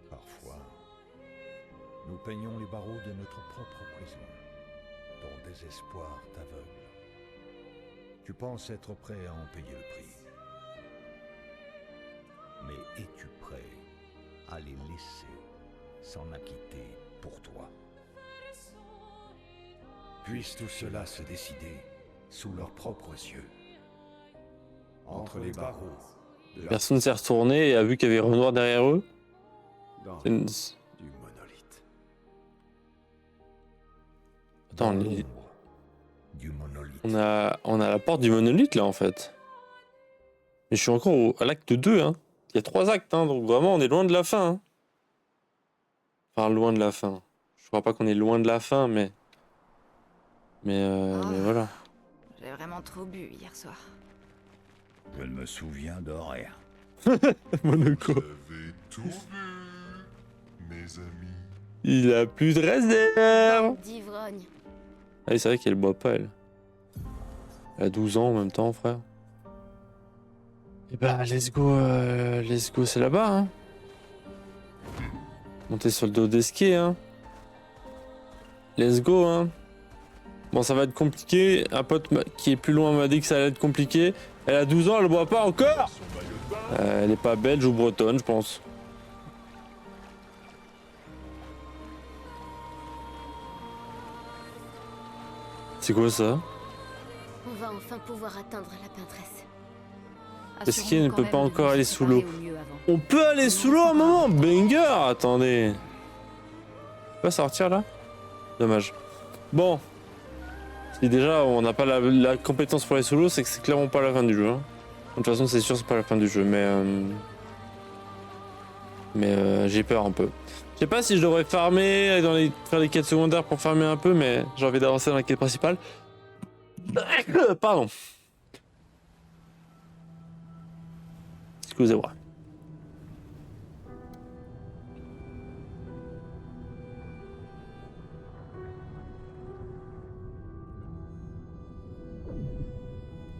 Parfois, nous peignons les barreaux de notre propre prison. Ton désespoir t'aveugle. Tu penses être prêt à en payer le prix. Mais es-tu prêt à les laisser s'en acquitter pour toi? Puisse tout cela se décider sous leurs propres yeux. Entre les barreaux de la Personne s'est retourné et a vu qu'il y avait Renoir derrière eux. dans C'est une- du monolithe. Attends, Dans on, l'ombre du monolithe. on a la porte du monolithe là en fait. Mais je suis encore à l'acte 2, hein. Il y a 3 actes, hein, donc vraiment on est loin de la fin. Hein. Enfin, loin de la fin. Je crois pas qu'on est loin de la fin, mais. Mais voilà. J'ai vraiment trop bu hier soir. Je ne me souviens de rien. Monaco. J'avais tout vu, mes amis. Il a plus de réserve. D'ivrogne. Ah oui, c'est vrai qu'elle boit pas, elle. Elle a 12 ans en même temps, frère. Et bah, let's go, c'est là-bas, hein. Monter sur le dos des skis, hein. Let's go, hein. Bon, ça va être compliqué. Un pote qui est plus loin m'a dit que ça allait être compliqué. Elle a 12 ans, elle boit pas encore. Son maillot de bain. Elle est pas belge ou bretonne, je pense. C'est quoi ça? On va enfin pouvoir atteindre la peintresse. Est-ce qu'elle ne Assurons-nous peut quand pas même de encore nous aller séparer sous l'eau? au mieux avant. On peut aller sous l'eau à un moment, banger. Attendez. Pas sortir là? Dommage. Bon. Si déjà on n'a pas la compétence pour aller sous l'eau, c'est que c'est clairement pas la fin du jeu. Hein. De toute façon, c'est sûr, c'est pas la fin du jeu, mais j'ai peur un peu. Je sais pas si je devrais farmer, aller faire les quêtes secondaires pour farmer un peu, mais j'ai envie d'avancer dans la quête principale. Pardon. Excusez-moi.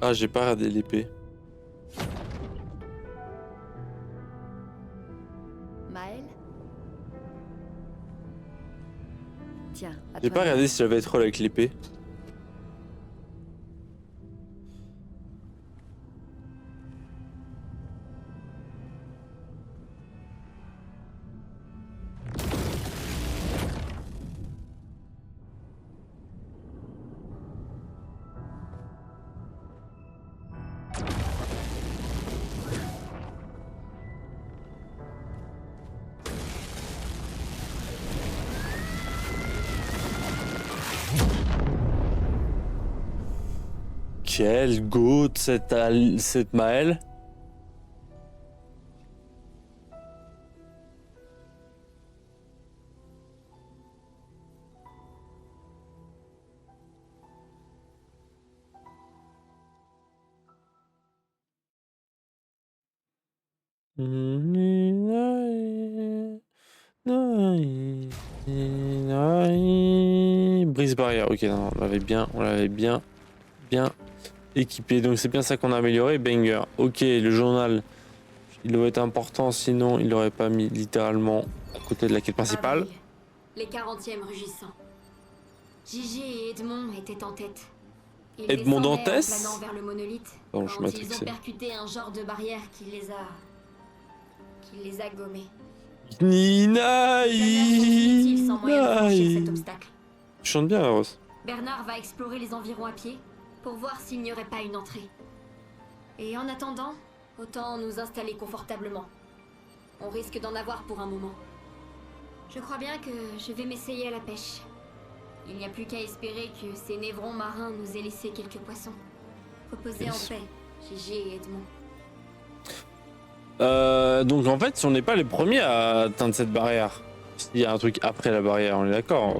Ah, j'ai pas regardé l'épée. Maël? Tiens, à J'ai toi pas de- regardé si j'avais être troll avec l'épée. Quel goût cette Maëlle. Brise barrière, ok, non, on l'avait bien équipé, donc c'est bien ça qu'on a amélioré. Banger, ok, le journal, il doit être important, sinon il l'aurait pas mis littéralement à côté de la quête principale. Avril, les 40e rugissants. Gigi et Edmond étaient en tête. Ils Edmond descendaient en Dantès planant vers le monolithe Pardon, je suis quand ils ont matrixé. percuté un genre de barrière qui les a gommés. Nina, Ils gagnèrent son primitif sans moyen de franchir cet obstacle. Tu chantes bien, Rose. Bernard va explorer les environs à pied pour voir s'il n'y aurait pas une entrée. Et en attendant, autant nous installer confortablement. On risque d'en avoir pour un moment. Je crois bien que je vais m'essayer à la pêche. Il n'y a plus qu'à espérer que ces névrons marins nous aient laissé quelques poissons. Reposez Yes. en paix, Gigi et Edmond. Donc en fait, si on n'est pas les premiers à atteindre cette barrière, s'il y a un truc après la barrière, on est d'accord.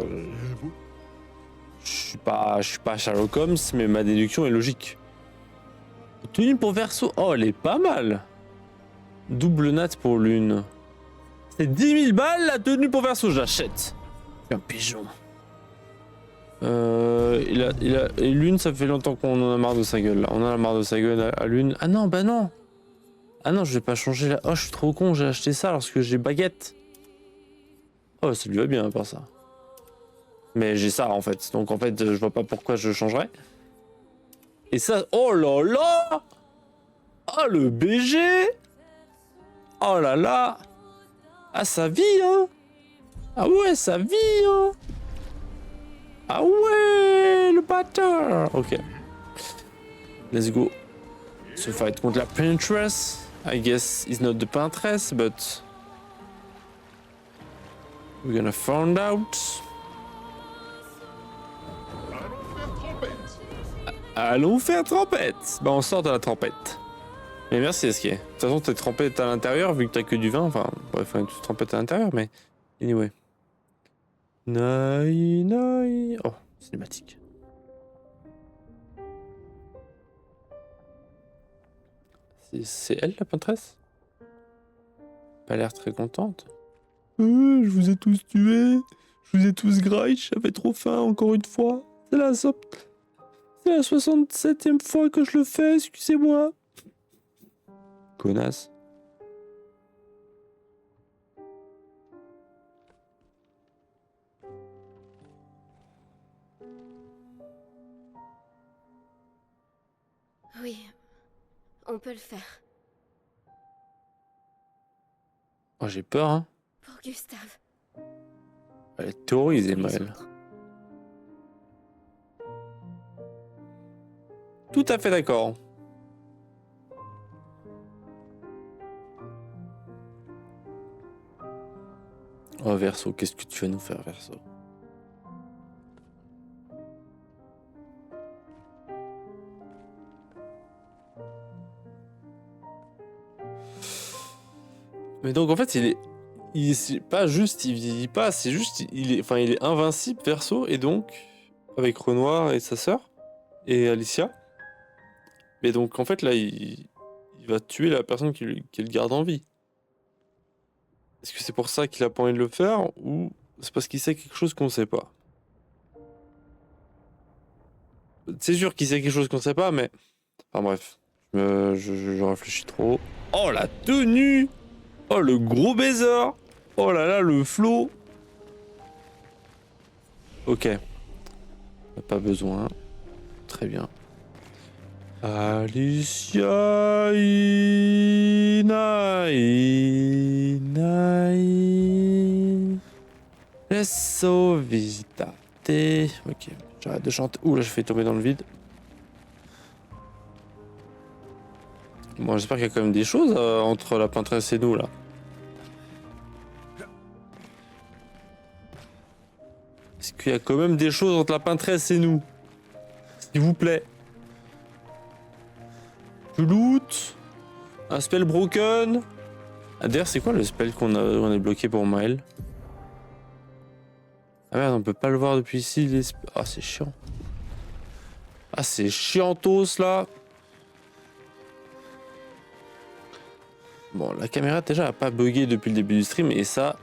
Je suis pas Sherlock Holmes, mais ma déduction est logique. Tenue pour Verseau, oh elle est pas mal. Double nat pour Lune. C'est 10 000 balles la tenue pour Verseau, j'achète. Un pigeon. Et Lune, ça fait longtemps qu'on en a marre de sa gueule là. On en a marre de sa gueule à Lune. Ah non, bah non. Ah non, je vais pas changer là. Oh, je suis trop con, j'ai acheté ça lorsque j'ai baguette. Oh, ça lui va bien à part ça. Mais j'ai ça en fait. Donc en fait, je vois pas pourquoi je changerais. Et ça, oh là là. Oh le BG. Oh là là. Ah, ça vit, hein. Ah ouais, ça vit, hein. Ah ouais, le bâtard. Ok. Let's go. Se fight contre la Pinterest. I guess it's not the Pinterest, but we're gonna find out. Allons faire trompette. Allons faire trompette. Bah on sort de la trompette. Mais merci Eskier. De toute façon t'es trompette à l'intérieur vu que t'as que du vin. Enfin bref, on est tous trompette à l'intérieur, mais anyway. Nai nai. Oh, cinématique. C'est elle la peintresse? Pas l'air très contente. Je vous ai tous tués. Je vous ai tous graillés. J'avais trop faim encore une fois. C'est la 67e fois que je le fais, excusez-moi. Connasse. Oui, on peut le faire. Oh, j'ai peur, hein. Pour Gustave. Elle est terrorisée, Pour les Maëlle. autres. Tout à fait d'accord. Oh, Verso, qu'est-ce que tu vas nous faire, Verso? Mais donc, en fait, c'est pas juste, il vieillit pas, c'est juste, il est invincible, Verso, et donc, avec Renoir et sa sœur, et Alicia. Mais donc, en fait, là, il va tuer la personne qui le garde en vie. Est-ce que c'est pour ça qu'il a pas envie de le faire, ou c'est parce qu'il sait quelque chose qu'on sait pas? C'est sûr qu'il sait quelque chose qu'on sait pas, mais... Enfin bref, je réfléchis trop. Oh, la tenue! Oh, le gros baiser! Oh là là, le flow! Ok. Pas besoin. Très bien. Alicia Inai. Laisse visitate. Ok, j'arrête de chanter. Ouh là, je fais tomber dans le vide. Bon, j'espère qu'il y a quand même des choses entre la peintresse et nous là. Est-ce qu'il y a quand même des choses entre la peintresse et nous? S'il vous plaît. Du loot. Un spell broken. Ah, d'ailleurs, c'est quoi le spell qu'on a bloqué pour Maël? Ah merde, on peut pas le voir depuis ici. Ah, c'est chiant. Ah, c'est chiantos là. Bon, la caméra déjà a pas bugué depuis le début du stream et ça,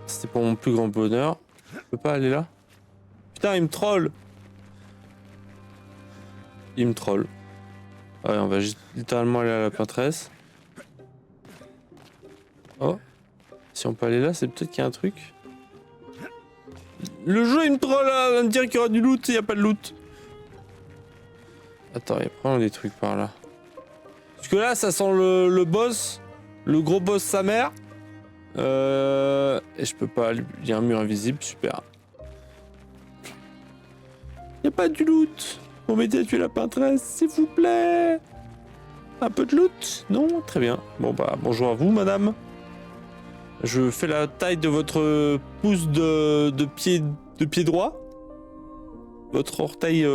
c'était pour mon plus grand bonheur. Je peux pas aller là? Putain, il me troll. Il me troll. Ouais, on va juste littéralement aller à la peintresse. Oh. Si on peut aller là, c'est peut-être qu'il y a un truc. Le jeu, il me troll là, il va me dire qu'il y aura du loot, il n'y a pas de loot. Attends, il y a probablement des trucs par là. Parce que là, ça sent le boss. Le gros boss sa mère. Et je peux pas... Il y a un mur invisible, super. Il n'y a pas du loot. On m'aider à tuer la peintresse, s'il vous plaît. Un peu de loot? Non? Très bien. Bon bah, bonjour à vous, madame. Je fais la taille de votre pouce de pied droit. Votre orteil...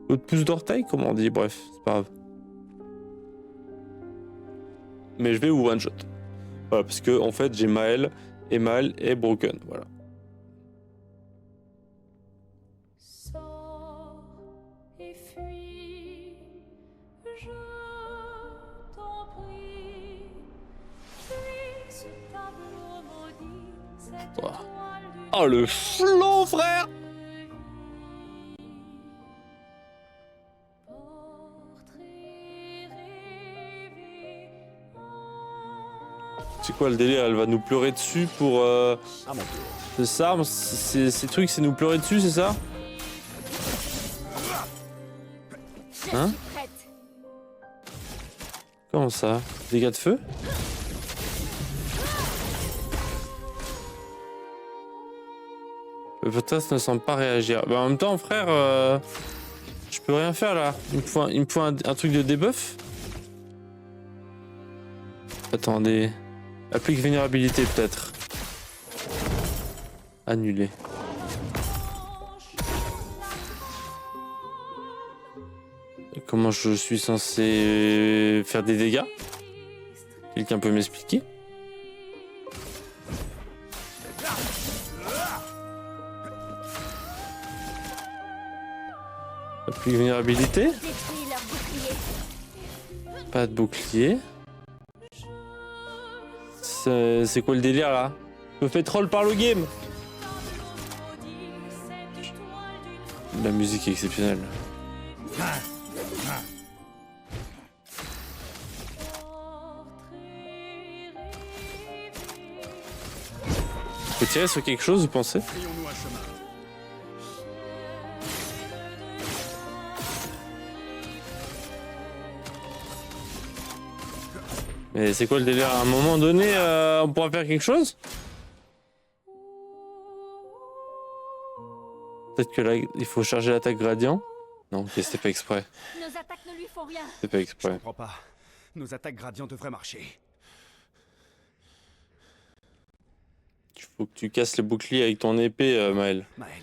Votre pouce d'orteil, comment on dit? Bref, c'est pas grave. Mais je vais vous one shot. Voilà, parce que en fait j'ai Maël et Maël est broken. Voilà. Sors et fuis, je t'en prie. Fuis ce tableau maudit, cette Oh. toile du Oh le flanc, frère! portrait rêvé. C'est quoi le délire? Elle va nous pleurer dessus pour... Ah mon dieu. C'est ça? Ces trucs, c'est nous pleurer dessus, c'est ça? Je Hein? suis prête. Comment ça? Dégâts de feu? Le podcast ne semble pas réagir. Bah, en même temps, frère, je peux rien faire là. Il me faut un truc de debuff. Attendez. Applique vulnérabilité peut-être. Annulé. Comment je suis censé faire des dégâts? Quelqu'un peut m'expliquer? Applique vulnérabilité? Détruis leur bouclier. Pas de bouclier. C'est quoi le délire là? Je me fais troll par le game. La musique est exceptionnelle. Faut tirer sur quelque chose, vous pensez? Frayons-nous un chemin. Mais c'est quoi le délire? À un moment donné, on pourra faire quelque chose? Peut-être que là, il faut charger l'attaque gradient? Non, ok, c'était pas exprès. Nos attaques ne lui font rien. C'était pas Je exprès. comprends pas. Nos attaques gradients devraient marcher. Il faut que tu casses le bouclier avec ton épée, Maël. Maël,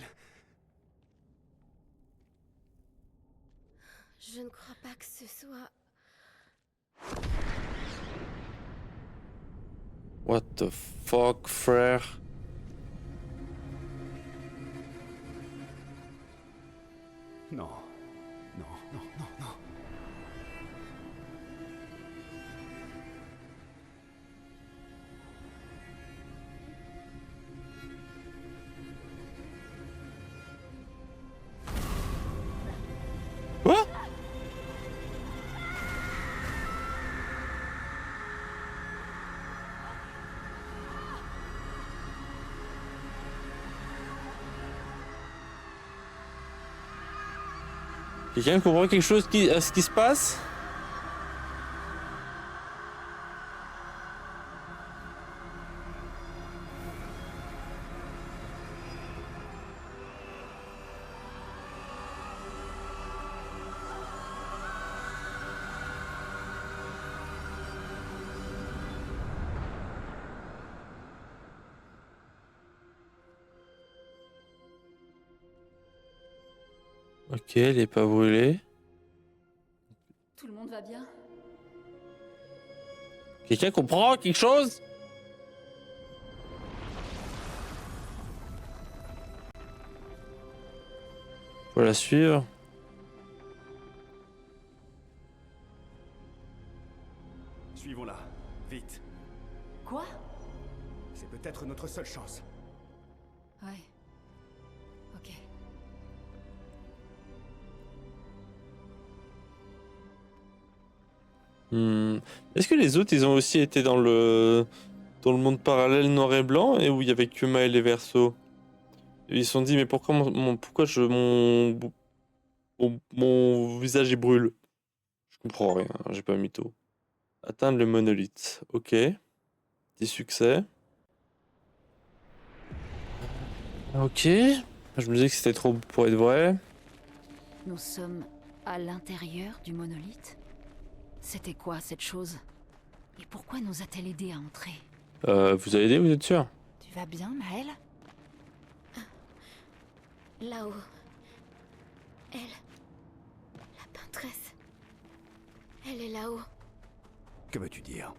Je ne crois pas que ce soit... What the fuck, frère? non. Non, non, non, non. Quoi? Quelqu'un comprend quelque chose à ce qui se passe? Ok, elle est pas brûlée. Tout le monde va bien? Quelqu'un comprend quelque chose? Faut la suivre. Suivons-la. Vite. Quoi? C'est peut-être notre seule chance. Ouais. Ok. Est-ce que les autres, ils ont aussi été dans le monde parallèle noir et blanc et où il y avait que Maël et Verso? Et ils se sont dit, mais pourquoi pourquoi mon visage il brûle? Je comprends rien, j'ai pas mytho. Atteindre le monolithe, ok. Petit succès. Ok. Je me disais que c'était trop pour être vrai. Nous sommes à l'intérieur du monolithe? C'était quoi cette chose? Et pourquoi nous a-t-elle aidé à entrer? Vous avez aidé, vous êtes sûr? Tu vas bien, Maël? Là-haut. Elle... La peintresse. Elle est là-haut. Que veux-tu dire?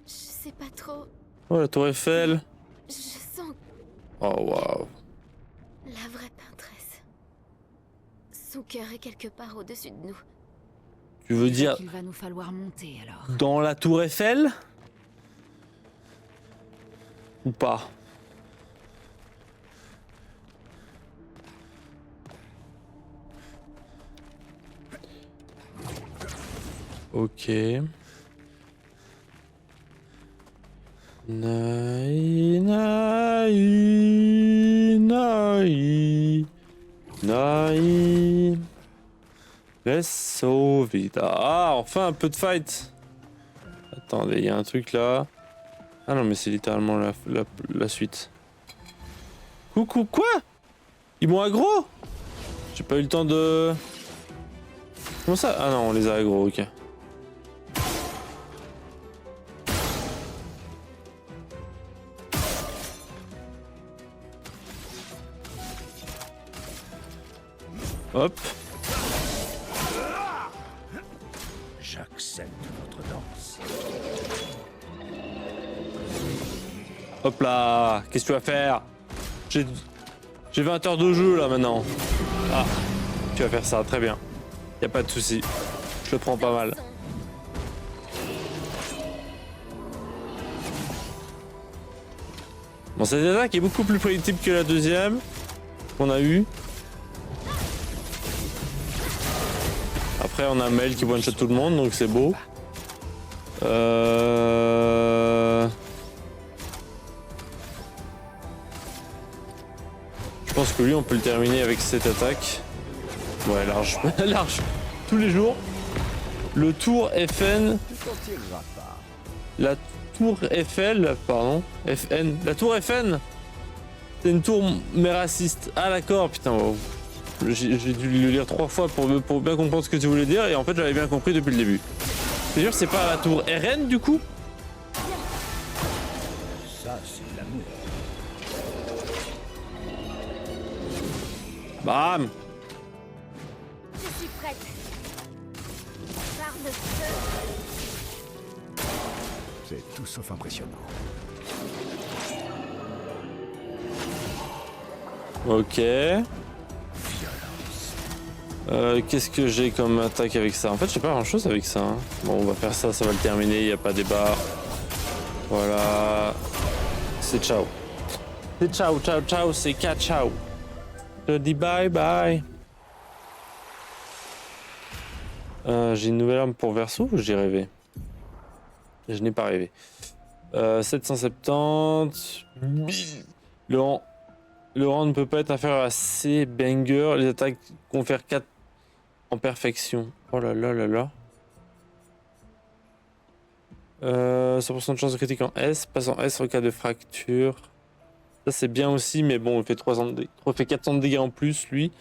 Je sais pas trop. Oh, la tour Eiffel. Je sens Oh, waouh. la vraie peintresse. Son cœur est quelque part au-dessus de nous. Tu veux dire Il va nous falloir monter alors. dans la tour Eiffel? Ou pas? Ok. Naï, naï, naï, naï. Laisse vita. Ah, enfin un peu de fight. Attendez, il y a un truc là. Ah non, mais c'est littéralement la suite. Coucou, quoi? Ils m'ont aggro? J'ai pas eu le temps de... Comment ça? Ah non, on les a aggro, ok. Hop. J'accepte votre danse. Hop là. Qu'est-ce que tu vas faire? J'ai 20 heures de jeu là maintenant. Ah. Tu vas faire ça, très bien. Y a pas de souci. Je le prends pas mal. Bon, cette attaque est beaucoup plus prédictible que la deuxième qu'on a eue. Après, on a Mel qui one-shot tout le monde, donc c'est beau. Je pense que lui, on peut le terminer avec cette attaque. Ouais, large. Large. Tous les jours. Le tour FN. La tour FL, pardon. FN. La tour FN. C'est une tour mais raciste. Ah d'accord, putain. Wow. J'ai dû le lire 3 fois pour bien comprendre ce que tu voulais dire. Et en fait, j'avais bien compris depuis le début. C'est sûr, c'est pas la tour RN du coup? Ça, c'est l'amour. Bam. Je suis prête. Par le feu. C'est tout sauf impressionnant. Ok. Qu'est-ce que j'ai comme attaque avec ça? En fait, j'ai pas grand chose avec ça. Hein. Bon, on va faire ça, ça va le terminer, y a pas débat. Voilà. C'est ciao. C'est ciao, ciao, ciao, c'est cat ciao. Je dis bye bye. J'ai une nouvelle arme pour Verso ou j'ai rêvé? Je n'ai pas rêvé. 770. Le rang ne peut pas être inférieur à C. Banger. Les attaques confèrent 4 en perfection. Oh là là là là. 100% de chance de critique en S. Passe en S en cas de fracture. Ça c'est bien aussi, mais bon, il fait 400 de dégâts en plus, lui.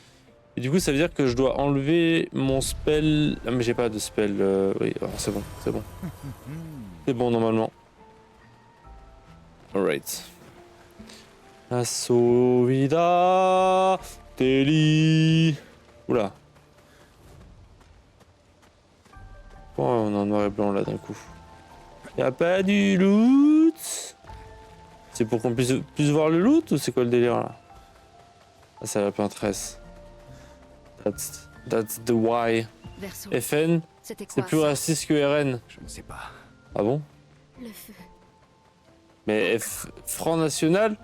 Et du coup, ça veut dire que je dois enlever mon spell. Ah, mais j'ai pas de spell. Oui, c'est bon, c'est bon. C'est bon, normalement. Alright. Asovida Teli. Oula. Oh, on est en noir et blanc là d'un coup. Y'a pas du loot? C'est pour qu'on puisse voir le loot ou c'est quoi le délire là? Ah, c'est la peintresse. That's the why. Verso, FN, c'était c'est quoi plus ça? raciste que RN. Je ne sais pas. Ah bon? Le feu. Mais Front National,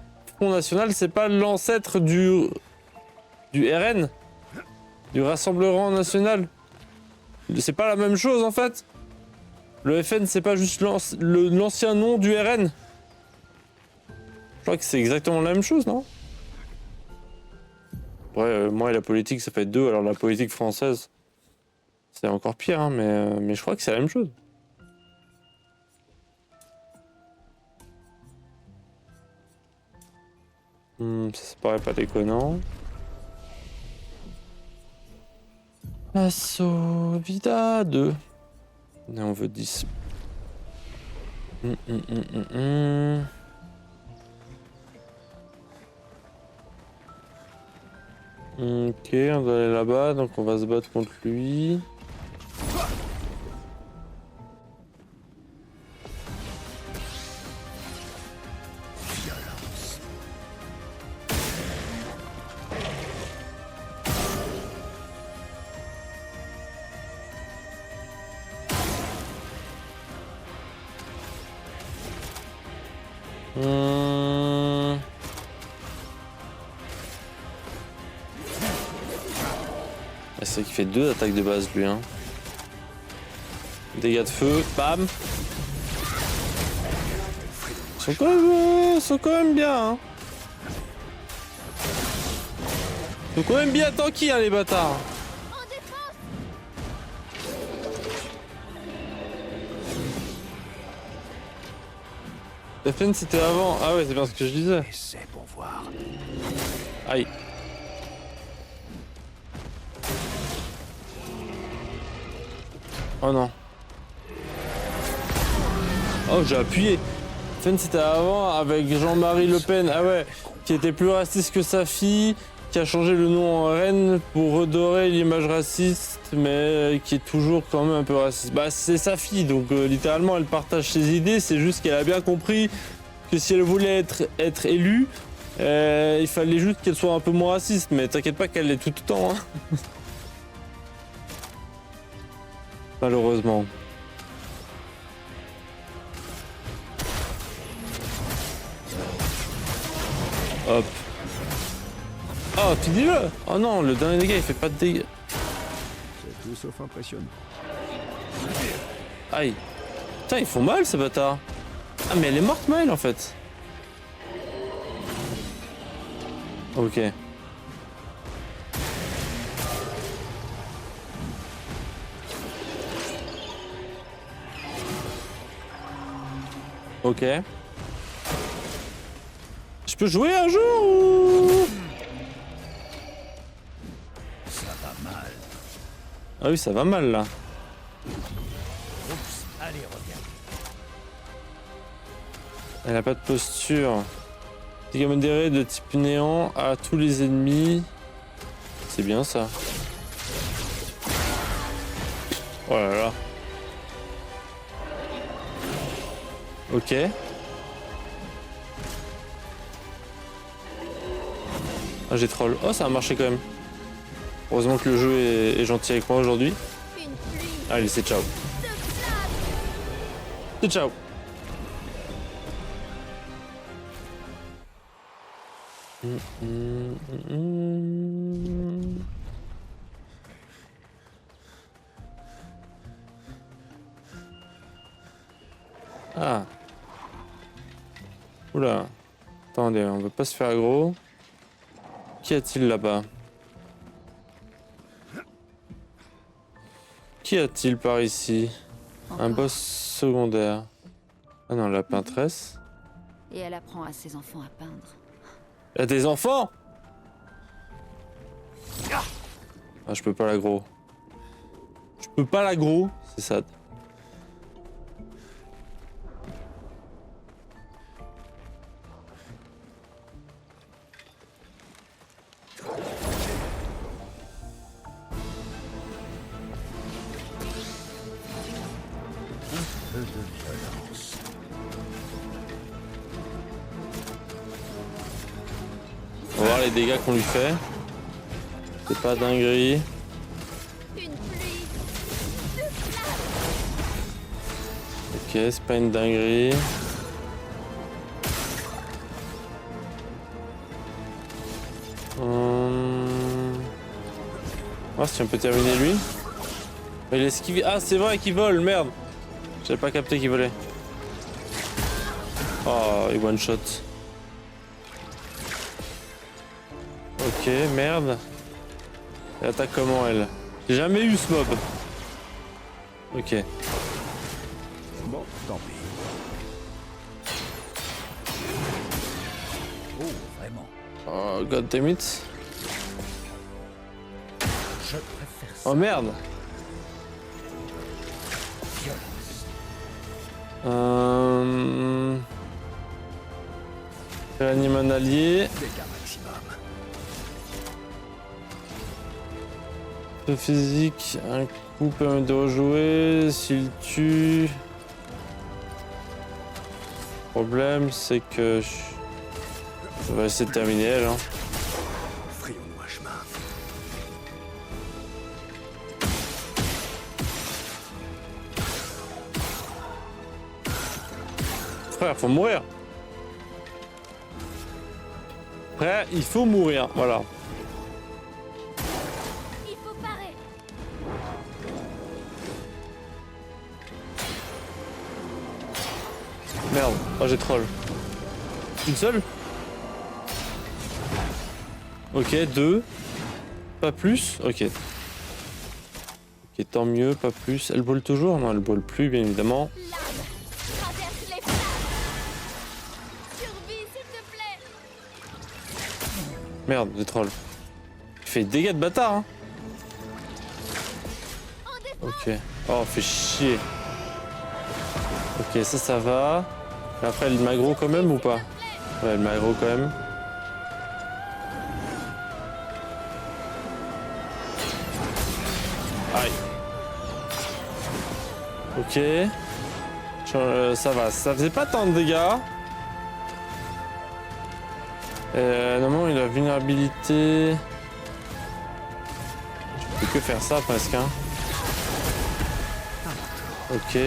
c'est pas l'ancêtre du RN, du Rassemblement National. C'est pas la même chose en fait. Le FN, c'est pas juste l'ancien nom du RN. Je crois que c'est exactement la même chose, non? Ouais, moi et la politique, ça fait 2, alors la politique française, c'est encore pire, hein, mais je crois que c'est la même chose. Ça paraît pas déconnant. Assaut Vida 2. Et on veut 10. Ok, on doit aller là-bas, donc on va se battre contre lui. C'est vrai qu'il fait 2 attaques de base lui, hein. Dégâts de feu, bam. Ils sont quand même bien, hein. Ils sont quand même bien tanky, hein, les bâtards. FN c'était avant. Ah ouais, c'est bien ce que je disais. Essaie pour voir. Aïe. Oh non. Oh, j'ai appuyé. FN c'était avant avec Jean-Marie Le Pen. Ah ouais. Qui était plus raciste que sa fille. qui a changé le nom en reine pour redorer l'image raciste, mais qui est toujours quand même un peu raciste. Bah, c'est sa fille, donc littéralement, elle partage ses idées. C'est juste qu'elle a bien compris que si elle voulait être élue, il fallait juste qu'elle soit un peu moins raciste. Mais t'inquiète pas qu'elle l'est tout le temps. Hein. Malheureusement. Hop. Oh, tu dis-le. Oh non, le dernier dégât, il fait pas de dégâts. C'est tout sauf impressionnant. Aïe. Putain, ils font mal, ces bâtards. Ah, mais elle est morte, Maëlle, en fait. Ok. Ok. Je peux jouer un jour ou... Ça va mal. Ah oui, ça va mal, là. Oups, allez, reviens. Elle a pas de posture. Dégâts modérés de type néant à tous les ennemis. C'est bien, ça. Oh là là. Ok. Ah, j'ai troll. Oh, ça a marché quand même. Heureusement que le jeu est gentil avec moi aujourd'hui. Allez, c'est ciao. C'est ciao. Ah. Oula. Attendez, on veut pas se faire aggro. Qu'y a-t-il là-bas? Qu'y a-t-il par ici? Un boss secondaire. Ah non, la peintresse. Et elle apprend à ses enfants à peindre. Il y a des enfants! Ah, je peux pas l'aggro. Je peux pas l'aggro, c'est sad. Peu de violence. On va voir les dégâts qu'on lui fait. C'est pas dinguerie. Ok, c'est pas une dinguerie. Ah, si on peut terminer lui. Mais il est esquivé. Ah, c'est vrai qu'il vole, merde. J'avais pas capté qu'il volait. Oh, il one shot. Ok, merde. Elle attaque comment, elle? J'ai jamais eu ce mob. Ok. Bon, tant pis. Oh, vraiment. Oh, god damn it. Je préfère ça. Oh merde. Violence. Réanime un allié. Dégâts maximum. De physique, un coup permet de rejouer. S'il tue. Le problème, c'est que je vais essayer de terminer elle. Hein. Frayons-nous un chemin. Frère, faut mourir. Frère, il faut mourir. Voilà. Il faut parer. Merde. Oh, j'ai troll. Une seule? Ok, deux. Pas plus? Ok. Ok, tant mieux, pas plus. Elle brûle toujours? Non, elle brûle plus, bien évidemment. L'âme traverse les flammes. Survie, s'il te plaît. Merde, j'ai troll. Il fait des dégâts de bâtard, hein. Ok. Oh, fait chier. Ok, ça va. Et après, elle m'aggro quand même ou pas? Ouais, elle m'aggro quand même. Aïe. Ok. Ça va, ça faisait pas tant de dégâts. Normalement il a vulnérabilité. Je peux que faire ça presque hein. Ok.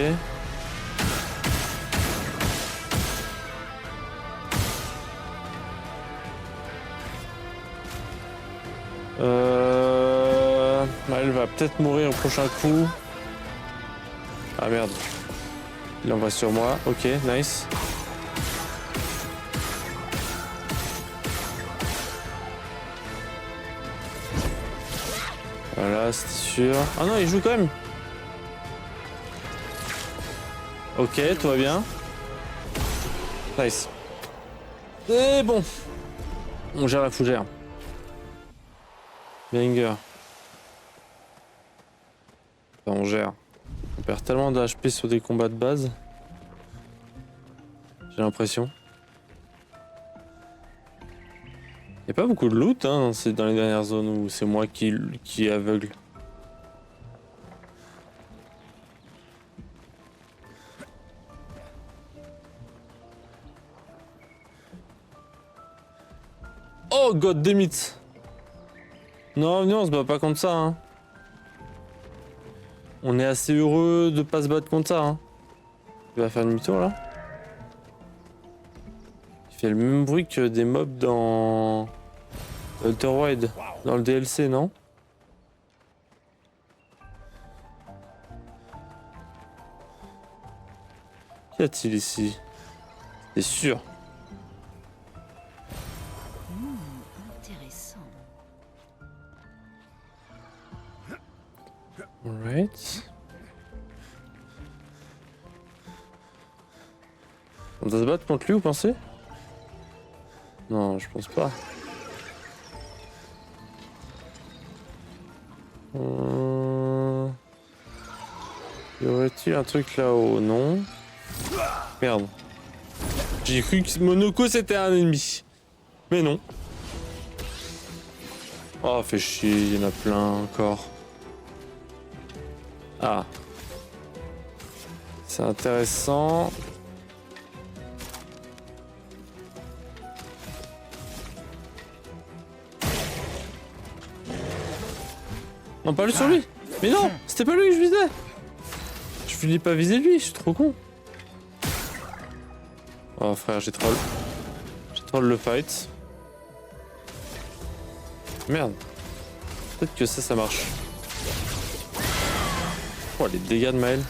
Elle va peut-être mourir au prochain coup. Ah merde. Il envoie sur moi. Ok, nice. Voilà, c'était sûr. Ah non, il joue quand même. Ok, tout va bien. Nice. Et bon. On gère la fougère. Banger. Enfin, on gère. On perd tellement d'HP sur des combats de base. J'ai l'impression. Il n'y a pas beaucoup de loot hein, dans les dernières zones où c'est moi qui est aveugle. Oh god damn it. Non, on se bat pas contre ça hein. On est assez heureux de pas se battre contre ça hein. Il va faire demi-tour là. Il fait le même bruit que des mobs dans Outer Wild, dans le DLC, non? Qu'y a-t-il ici? C'est sûr. Intéressant. Alright. On doit se battre contre lui, vous pensez? Non, je pense pas. Y aurait-il un truc là-haut? Non. Merde. J'ai cru que Monoko c'était un ennemi. Mais non. Oh, fait chier, il y en a plein encore. Ah. C'est intéressant. Non, pas lui sur lui. Mais non, c'était pas lui que je visais. Je voulais pas viser lui, je suis trop con. Oh frère, j'ai troll. J'ai troll le fight. Merde. Peut-être que ça marche. Oh, les dégâts de Maël.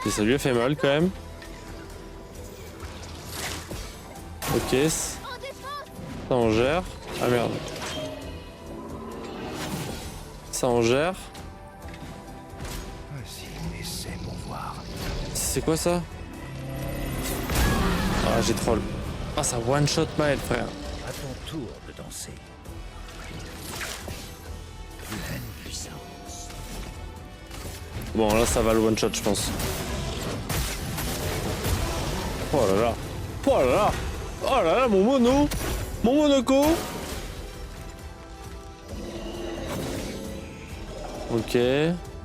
Et ça lui a fait mal quand même. Ok. Ça on gère. Ah merde. Ça on gère. Vas-y, essaie pour voir. C'est quoi ça? Ah j'ai troll. Ah ça one shot Maël frère. À ton tour de danser. Pleine puissance. Bon là ça va le one shot je pense. Oh là là. Oh là là. Oh là là mon mono. Mon Monoko. Ok.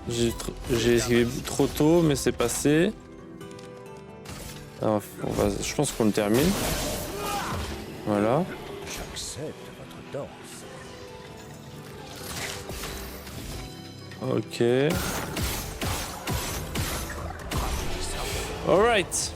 J'ai esquivé trop tôt mais c'est passé. Alors, je pense qu'on le termine. Voilà. J'accepte votre danse. Ok. Alright.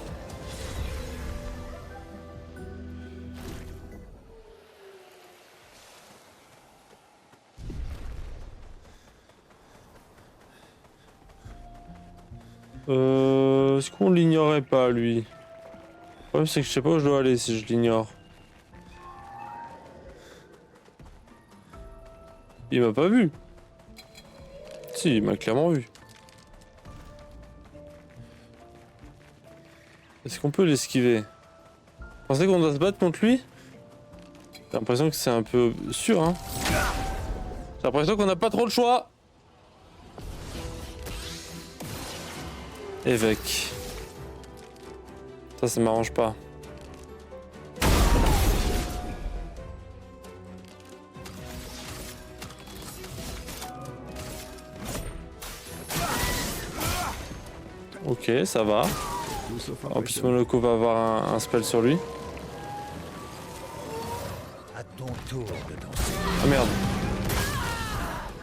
Est-ce qu'on l'ignorait pas lui? Le problème c'est que je sais pas où je dois aller si je l'ignore. Il m'a pas vu. Si, il m'a clairement vu. Est-ce qu'on peut l'esquiver? Vous pensez qu'on doit se battre contre lui? J'ai l'impression que c'est un peu sûr, hein. J'ai l'impression qu'on n'a pas trop le choix. Évêque. Ça m'arrange pas. Ok, ça va. Tout sauf En plus, impressionnant. Moloko va avoir un spell sur lui. À ton tour de danser. Ah merde.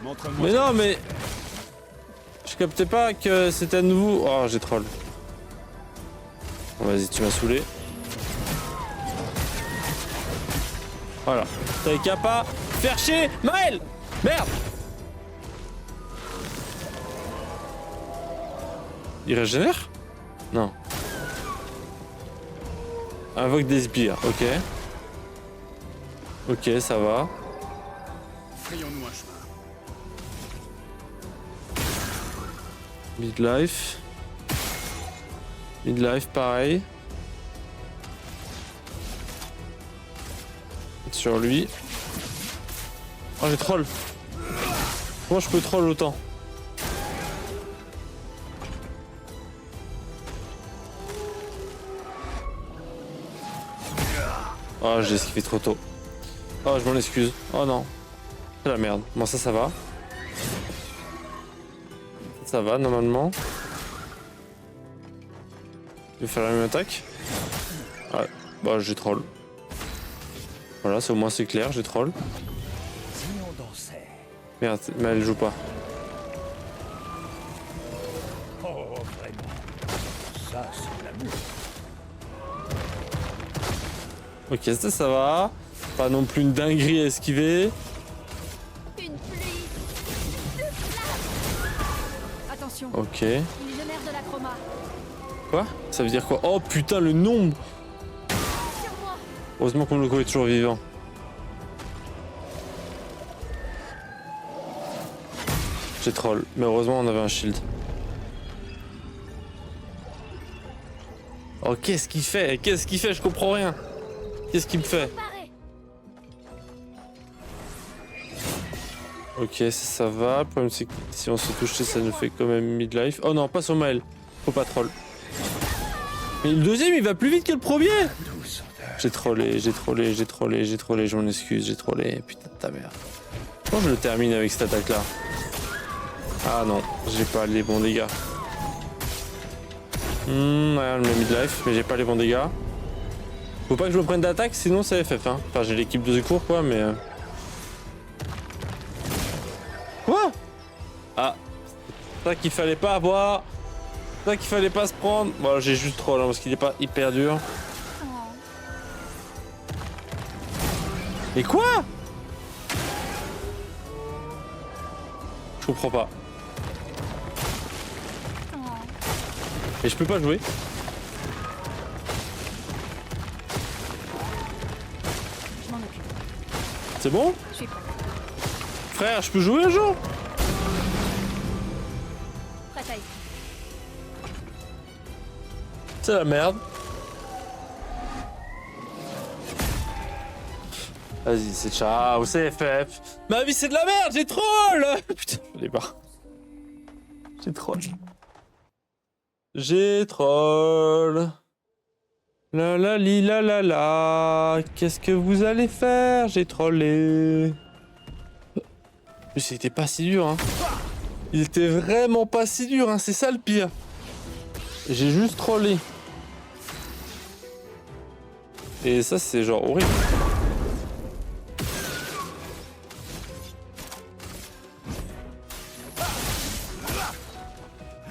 Montre-moi. Mais non, mais... Je captais pas que c'était à nouveau... Oh, j'ai troll. Bon, vas-y, tu m'as saoulé. Voilà. T'avais qu'à pas faire chier Maël. Merde. Il régénère? Non. Invoque des sbires, ok. Ok, ça va. Frayons-nous un chemin. Midlife. Midlife, pareil. Sur lui. Oh, j'ai troll. Comment je peux troll autant? Oh, j'ai esquivé trop tôt. Oh, je m'en excuse. Oh non. C'est la merde. Bon, ça va. Ça va, normalement. Je vais faire la même attaque. Ouais, bah j'ai troll. Voilà, c'est au moins c'est clair, j'ai troll. Si on dansait. Merde, mais elle joue pas. Oh, vraiment. Ça, c'est l'amour. Ok, ça va. Pas non plus une dinguerie à esquiver. Une pluie. Attention, Ok. il génère de la chroma. Quoi? Ça veut dire quoi? Oh putain, le nombre! Heureusement que Moloko est toujours vivant. J'ai troll, mais heureusement on avait un shield. Oh, qu'est-ce qu'il fait? Qu'est-ce qu'il fait? Je comprends rien. Qu'est-ce qu'il me fait? Ok, ça va. Le problème c'est que si on se touche, ça nous fait quand même midlife. Oh non, pas sur Maël. Faut pas troll. Mais le deuxième, il va plus vite que le premier. J'ai trollé, je m'en excuse, j'ai trollé. Putain de ta mère. Comment je le termine avec cette attaque-là? Ah non, j'ai pas les bons dégâts. Ouais, le midlife, mais j'ai pas les bons dégâts. Faut pas que je me prenne d'attaque, sinon c'est FF. Hein. Enfin, j'ai l'équipe de secours, quoi, mais... Quoi? Ah. C'est ça qu'il fallait pas avoir. C'est ça qu'il fallait pas se prendre. Bon, j'ai juste troll, hein, parce qu'il est pas hyper dur. Mais quoi? Je comprends pas. Et je peux pas jouer. Je m'en occupe. C'est bon? Je suis prête. Frère, je peux jouer un jour? Prête à y. C'est la merde. Vas-y, c'est ciao, c'est FF. Ma vie, c'est de la merde, j'ai troll. Putain, je l'ai pas. J'ai troll. J'ai troll. La la li la la la. Qu'est-ce que vous allez faire? J'ai trollé. Mais c'était pas si dur, hein. Il était vraiment pas si dur, hein. C'est ça le pire. J'ai juste trollé. Et ça, c'est genre horrible.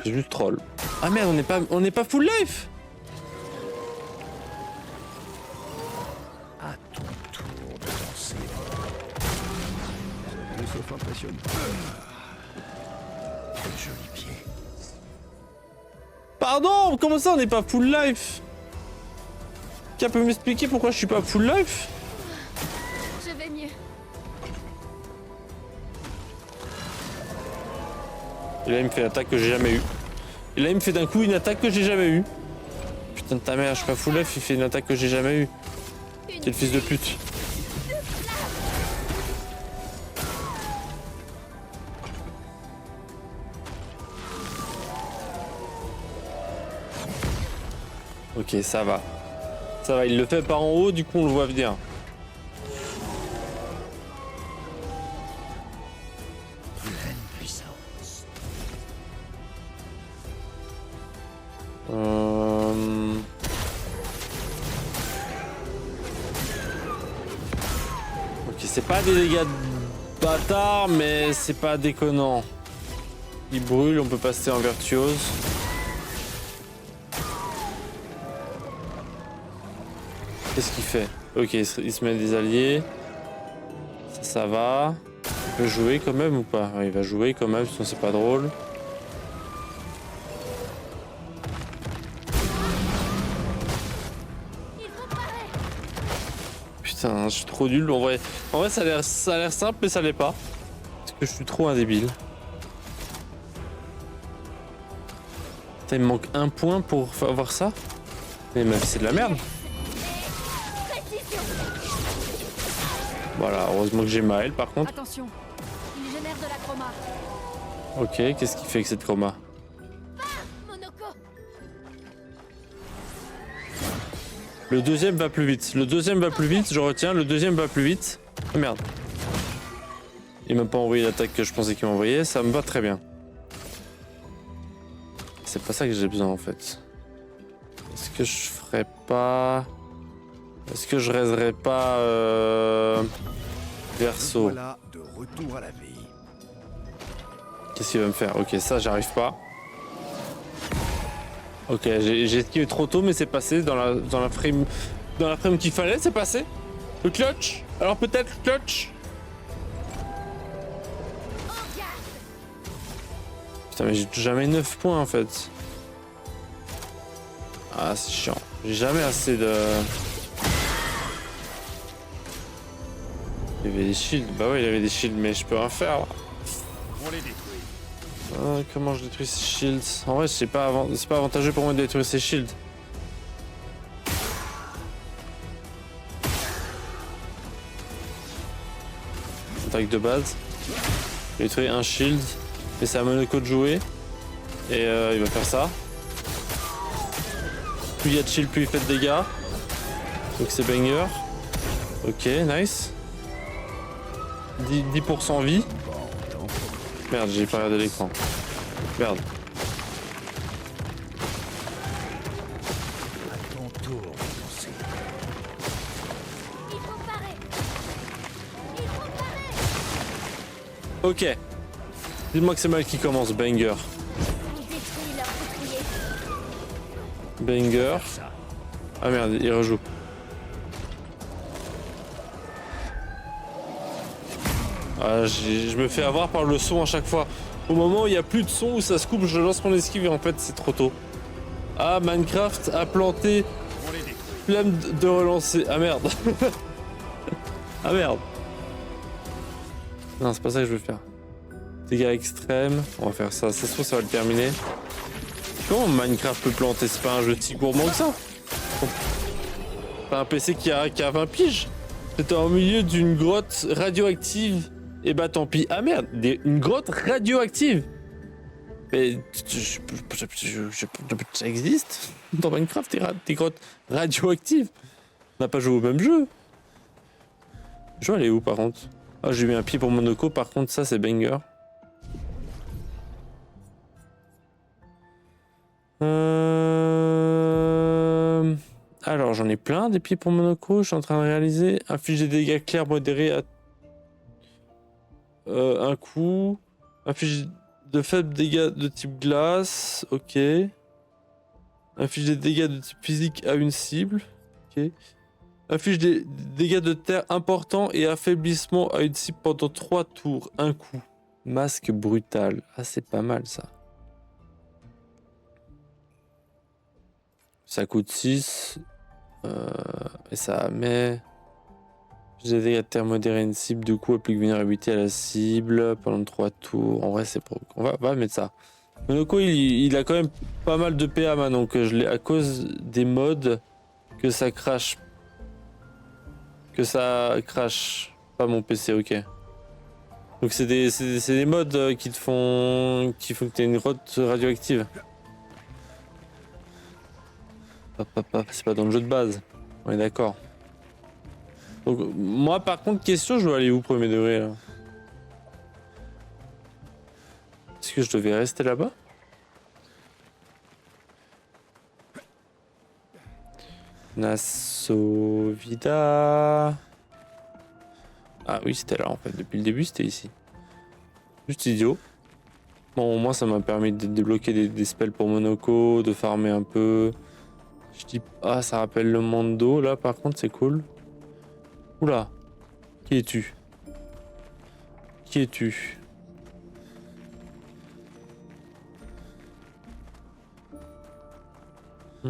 J'ai juste troll. Ah merde, on n'est pas full life. À ton tour de danser. Tout sauf impressionnant. Quel joli pied. Pardon, comment ça on n'est pas full life? Qui peut m'expliquer pourquoi je suis pas full life? Je vais mieux. Et là il me fait l'attaque que j'ai jamais eue. Et là il me fait d'un coup une attaque que j'ai jamais eue. Putain de ta mère, je suis pas full life, il fait une attaque que j'ai jamais eue. Quel fils de pute. Ok, ça va. Ça va, il le fait par en haut, du coup on le voit venir. Pleine puissance. c'est pas des dégâts de bâtard, mais c'est pas déconnant. Il brûle, on peut passer en virtuose. Qu'est-ce qu'il fait? Ok, il se met des alliés. Ça va. Il peut jouer quand même ou pas? Ouais, il va jouer quand même, sinon c'est pas drôle. Putain, je suis trop nul. En vrai, ça a l'air simple, mais ça l'est pas. Parce que je suis trop un débile. Putain, il me manque un point pour avoir ça. Mais meuf, c'est de la merde. Voilà, heureusement que j'ai Maël par contre. Attention, il génère de la chroma. Ok, qu'est-ce qu'il fait avec cette chroma? Monoko. Le deuxième va plus vite. Le deuxième va plus vite, je retiens. Le deuxième va plus vite. Oh merde. Il m'a pas envoyé l'attaque que je pensais qu'il m'envoyait. Ça me va très bien. C'est pas ça que j'ai besoin en fait. Est-ce que je ferais pas... Est-ce que je raiserais pas verso? Voilà de retour à la vie. Qu'est-ce qu'il va me faire? Ok, ça j'arrive pas. Ok, j'ai esquivé trop tôt, mais c'est passé dans la frame qu'il fallait, c'est passé. Le clutch. Alors peut-être le clutch. Putain, mais j'ai jamais 9 points en fait. Ah, c'est chiant. J'ai jamais assez de... Il y avait des shields. Bah ouais, il y avait des shields, mais je peux rien faire là. On les détruit. Comment je détruis ces shields? En vrai, c'est pas avantageux pour moi de détruire ces shields. Attaque de base. Je vais détruire un shield. Mais c'est à Monoko de jouer. Et il va faire ça. Plus il y a de shield, plus il fait de dégâts. Donc c'est banger. Ok, nice. 10% vie. Merde, j'ai pas regardé l'écran. Merde. À ton tour, avancez. Il faut parer. Il faut parer. Ok. Dites-moi que c'est mal qui commence, banger. On détruit leur bouclier. Banger. Ah merde, il rejoue. Ah, je me fais avoir par le son à chaque fois. Au moment où il n'y a plus de son, où ça se coupe, je lance mon esquive et en fait c'est trop tôt. Ah, Minecraft a planté flamme de relancer. Ah merde. Ah merde. Non, c'est pas ça que je veux faire. Dégâts extrêmes. On va faire ça. C'est sûr ça va le terminer. Comment Minecraft peut planter? C'est pas un jeu si gourmand que ça. Pas un PC qui a 20 piges. C'était au milieu d'une grotte radioactive. Et bah tant pis. Ah merde, une grotte radioactive. Mais ça existe dans Minecraft des grottes radioactives. On n'a pas joué au même jeu. Je vais aller où par contre? Ah, j'ai mis un pied pour Monoko. Par contre, ça c'est banger. Alors j'en ai plein des pieds pour Monoko. Je suis en train de réaliser. Inflige des dégâts clairs modérés à un coup. Inflige de faibles dégâts de type glace. Ok. Inflige des dégâts de type physique à une cible. Ok. Inflige des dégâts de terre importants et affaiblissement à une cible pendant 3 tours. Un coup. Masque brutal. Ah, c'est pas mal ça. Ça coûte 6. Et ça met... J'ai des dégâts de terre modérés à une cible. Du coup, applique vulnérabilité à la cible pendant 3 tours. En vrai, c'est pro. On va mettre ça. Monoko, il a quand même pas mal de PA maintenant. Que je l'ai à cause des mods que ça crache. Que ça crache. Pas mon PC, ok. Donc c'est des mods qui font que t'aies une grotte radioactive. C'est pas dans le jeu de base. On est d'accord. Donc moi par contre question, je dois aller où premier degré là? Est-ce que je devais rester là-bas? Nassau Vida. Ah oui, c'était là en fait. Depuis le début, c'était ici. Juste idiot. Bon, au moins, ça m'a permis de débloquer des spells pour Monoko, de farmer un peu. Je dis, ah, ça rappelle le Mando. Là, par contre, c'est cool. Oula. Qui es-tu? Qui es-tu? Tu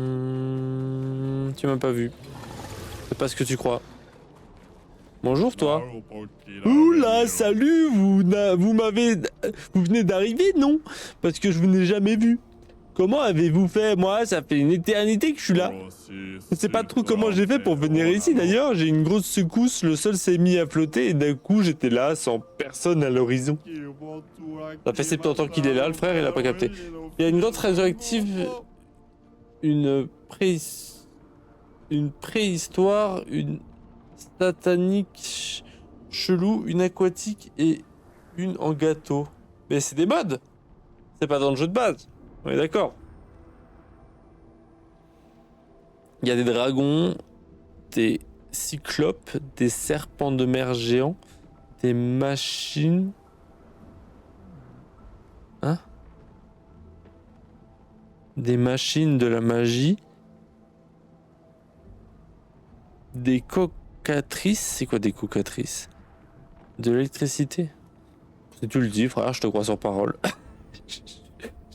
m'as pas vu. C'est pas ce que tu crois. Bonjour toi. Oula, salut, vous venez d'arriver, non? Parce que je vous n'ai jamais vu. Comment avez-vous fait? Moi, ça fait une éternité que je suis là. Je sais pas trop comment j'ai fait pour venir ici d'ailleurs. J'ai une grosse secousse, le sol s'est mis à flotter et d'un coup j'étais là sans personne à l'horizon. Ça fait 70 ans qu'il est là, le frère, il a pas capté. Il y a une grotte radioactive, une préhistoire, une satanique chelou, une aquatique et une en gâteau. Mais c'est des mods. C'est pas dans le jeu de base. On est d'accord. Il y a des dragons, des cyclopes, des serpents de mer géants, des machines. Hein? Des machines de la magie. Des cocatrices. C'est quoi des cocatrices? De l'électricité. Si tu le dis, frère, je te crois sur parole.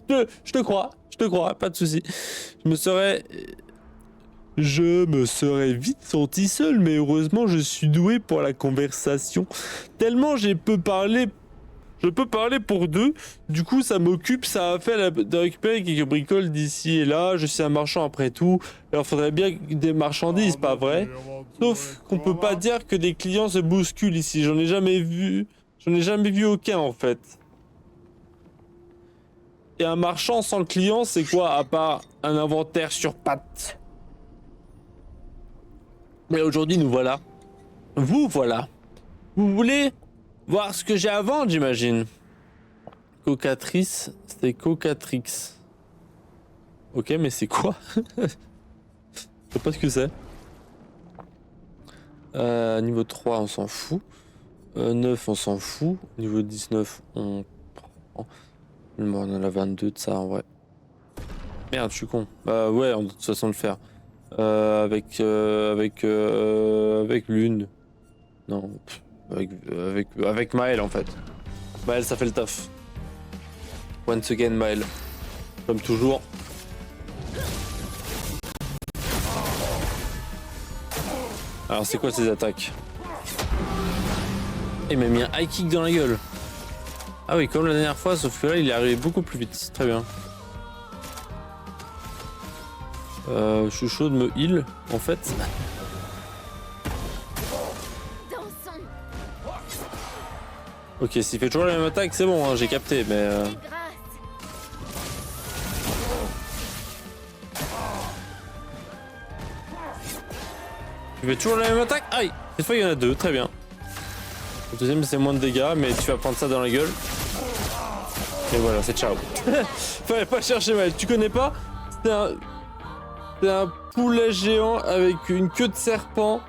Je te crois, pas de souci. Je me serais vite senti seul, mais heureusement je suis doué pour la conversation. Tellement je peux parler pour deux. Du coup, ça m'occupe, ça a fait de récupérer quelques bricoles d'ici et là. Je suis un marchand après tout. Alors faudrait bien des marchandises, pas vrai? Sauf qu'on peut pas dire que des clients se bousculent ici. J'en ai jamais vu aucun en fait. Et un marchand sans client, c'est quoi à part un inventaire sur pattes? Mais aujourd'hui, nous voilà. Vous voilà. Vous voulez voir ce que j'ai à vendre, j'imagine. Cocatrice, c'est Cocatrix. Ok, mais c'est quoi? Je sais pas ce que c'est. Niveau 3, on s'en fout. 9, on s'en fout. Niveau 19, on prend. Bon, on en a 22 de ça en vrai. Merde, je suis con. Bah ouais, de toute façon le faire. Avec l'une. Non, avec Maël en fait. Maël, ça fait le taf. Once again, Maël. Comme toujours. Alors c'est quoi ces attaques? Il m'a mis un high kick dans la gueule. Ah oui, comme la dernière fois, sauf que là, il est arrivé beaucoup plus vite. Très bien. Je suis chaud de me heal, en fait. Ok, s'il fait toujours la même attaque, c'est bon, hein, j'ai capté, mais... Tu fais toujours la même attaque? Aïe! Cette fois, il y en a deux, très bien. Le deuxième, c'est moins de dégâts, mais tu vas prendre ça dans la gueule. Et voilà, c'est ciao. Fallait pas chercher mal. Tu connais pas? C'est un poulet géant avec une queue de serpent,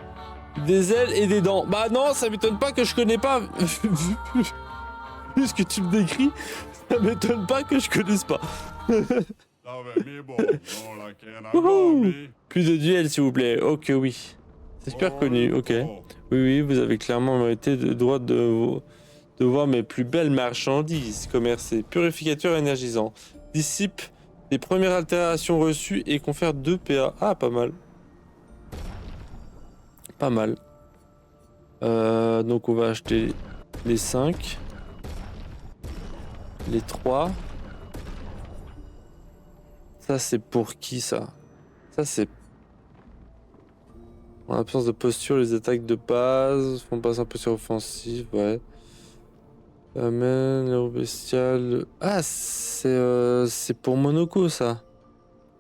des ailes et des dents. Bah non, ça m'étonne pas que je connais pas. Vu ce que tu me décris, ça m'étonne pas que je connaisse pas. Plus de duels, s'il vous plaît. Ok, oui. C'est super connu, ok. Oui, vous avez clairement mérité le droit de voir mes plus belles marchandises commercées. Purificateur énergisant. Dissipe les premières altérations reçues et confère 2 PA. Ah, pas mal. Pas mal. Donc on va acheter les 5. Les 3. Ça, c'est pour qui, ça? Ça, c'est... En absence de posture, les attaques de base font passer un peu sur offensive, ouais. Amène, l'héros bestial... Ah, c'est pour Monoko, ça.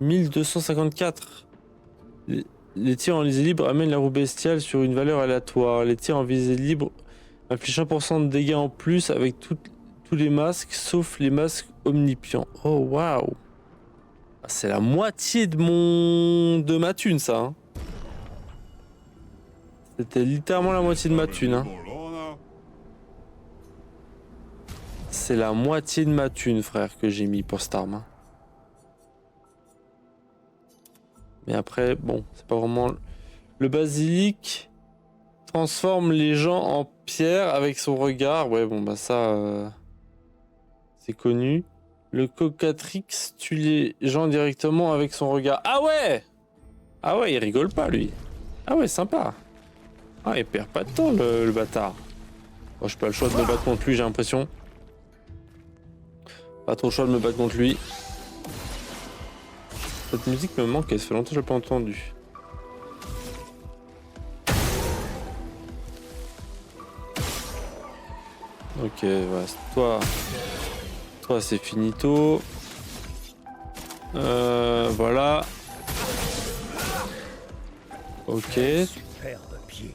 1254. Les tirs en visée libre amènent la roue bestiale sur une valeur aléatoire. Les tirs en visée libre infligent 1% de dégâts en plus avec tous les masques, sauf les masques omnipiants. Oh, waouh. C'est la moitié de ma thune, ça. Hein. C'était littéralement la moitié de ma thune. Hein. C'est la moitié de ma thune, frère, que j'ai mis pour cette arme. Hein. Mais après, bon, c'est pas vraiment... Le basilic transforme les gens en pierre avec son regard. Ouais, bon, bah ça... c'est connu. Le cocatrix tue les gens directement avec son regard. Ah ouais! Ah ouais, il rigole pas, lui. Ah ouais, sympa. Ah, il perd pas de temps, le bâtard. Bon, j'ai pas le choix de me battre contre lui, j'ai l'impression. Pas trop le choix de me battre contre lui. Cette musique me manque, ça fait longtemps que je l'ai pas entendue. Ok, voilà, toi c'est finito. Voilà. Ok. Superbe pied.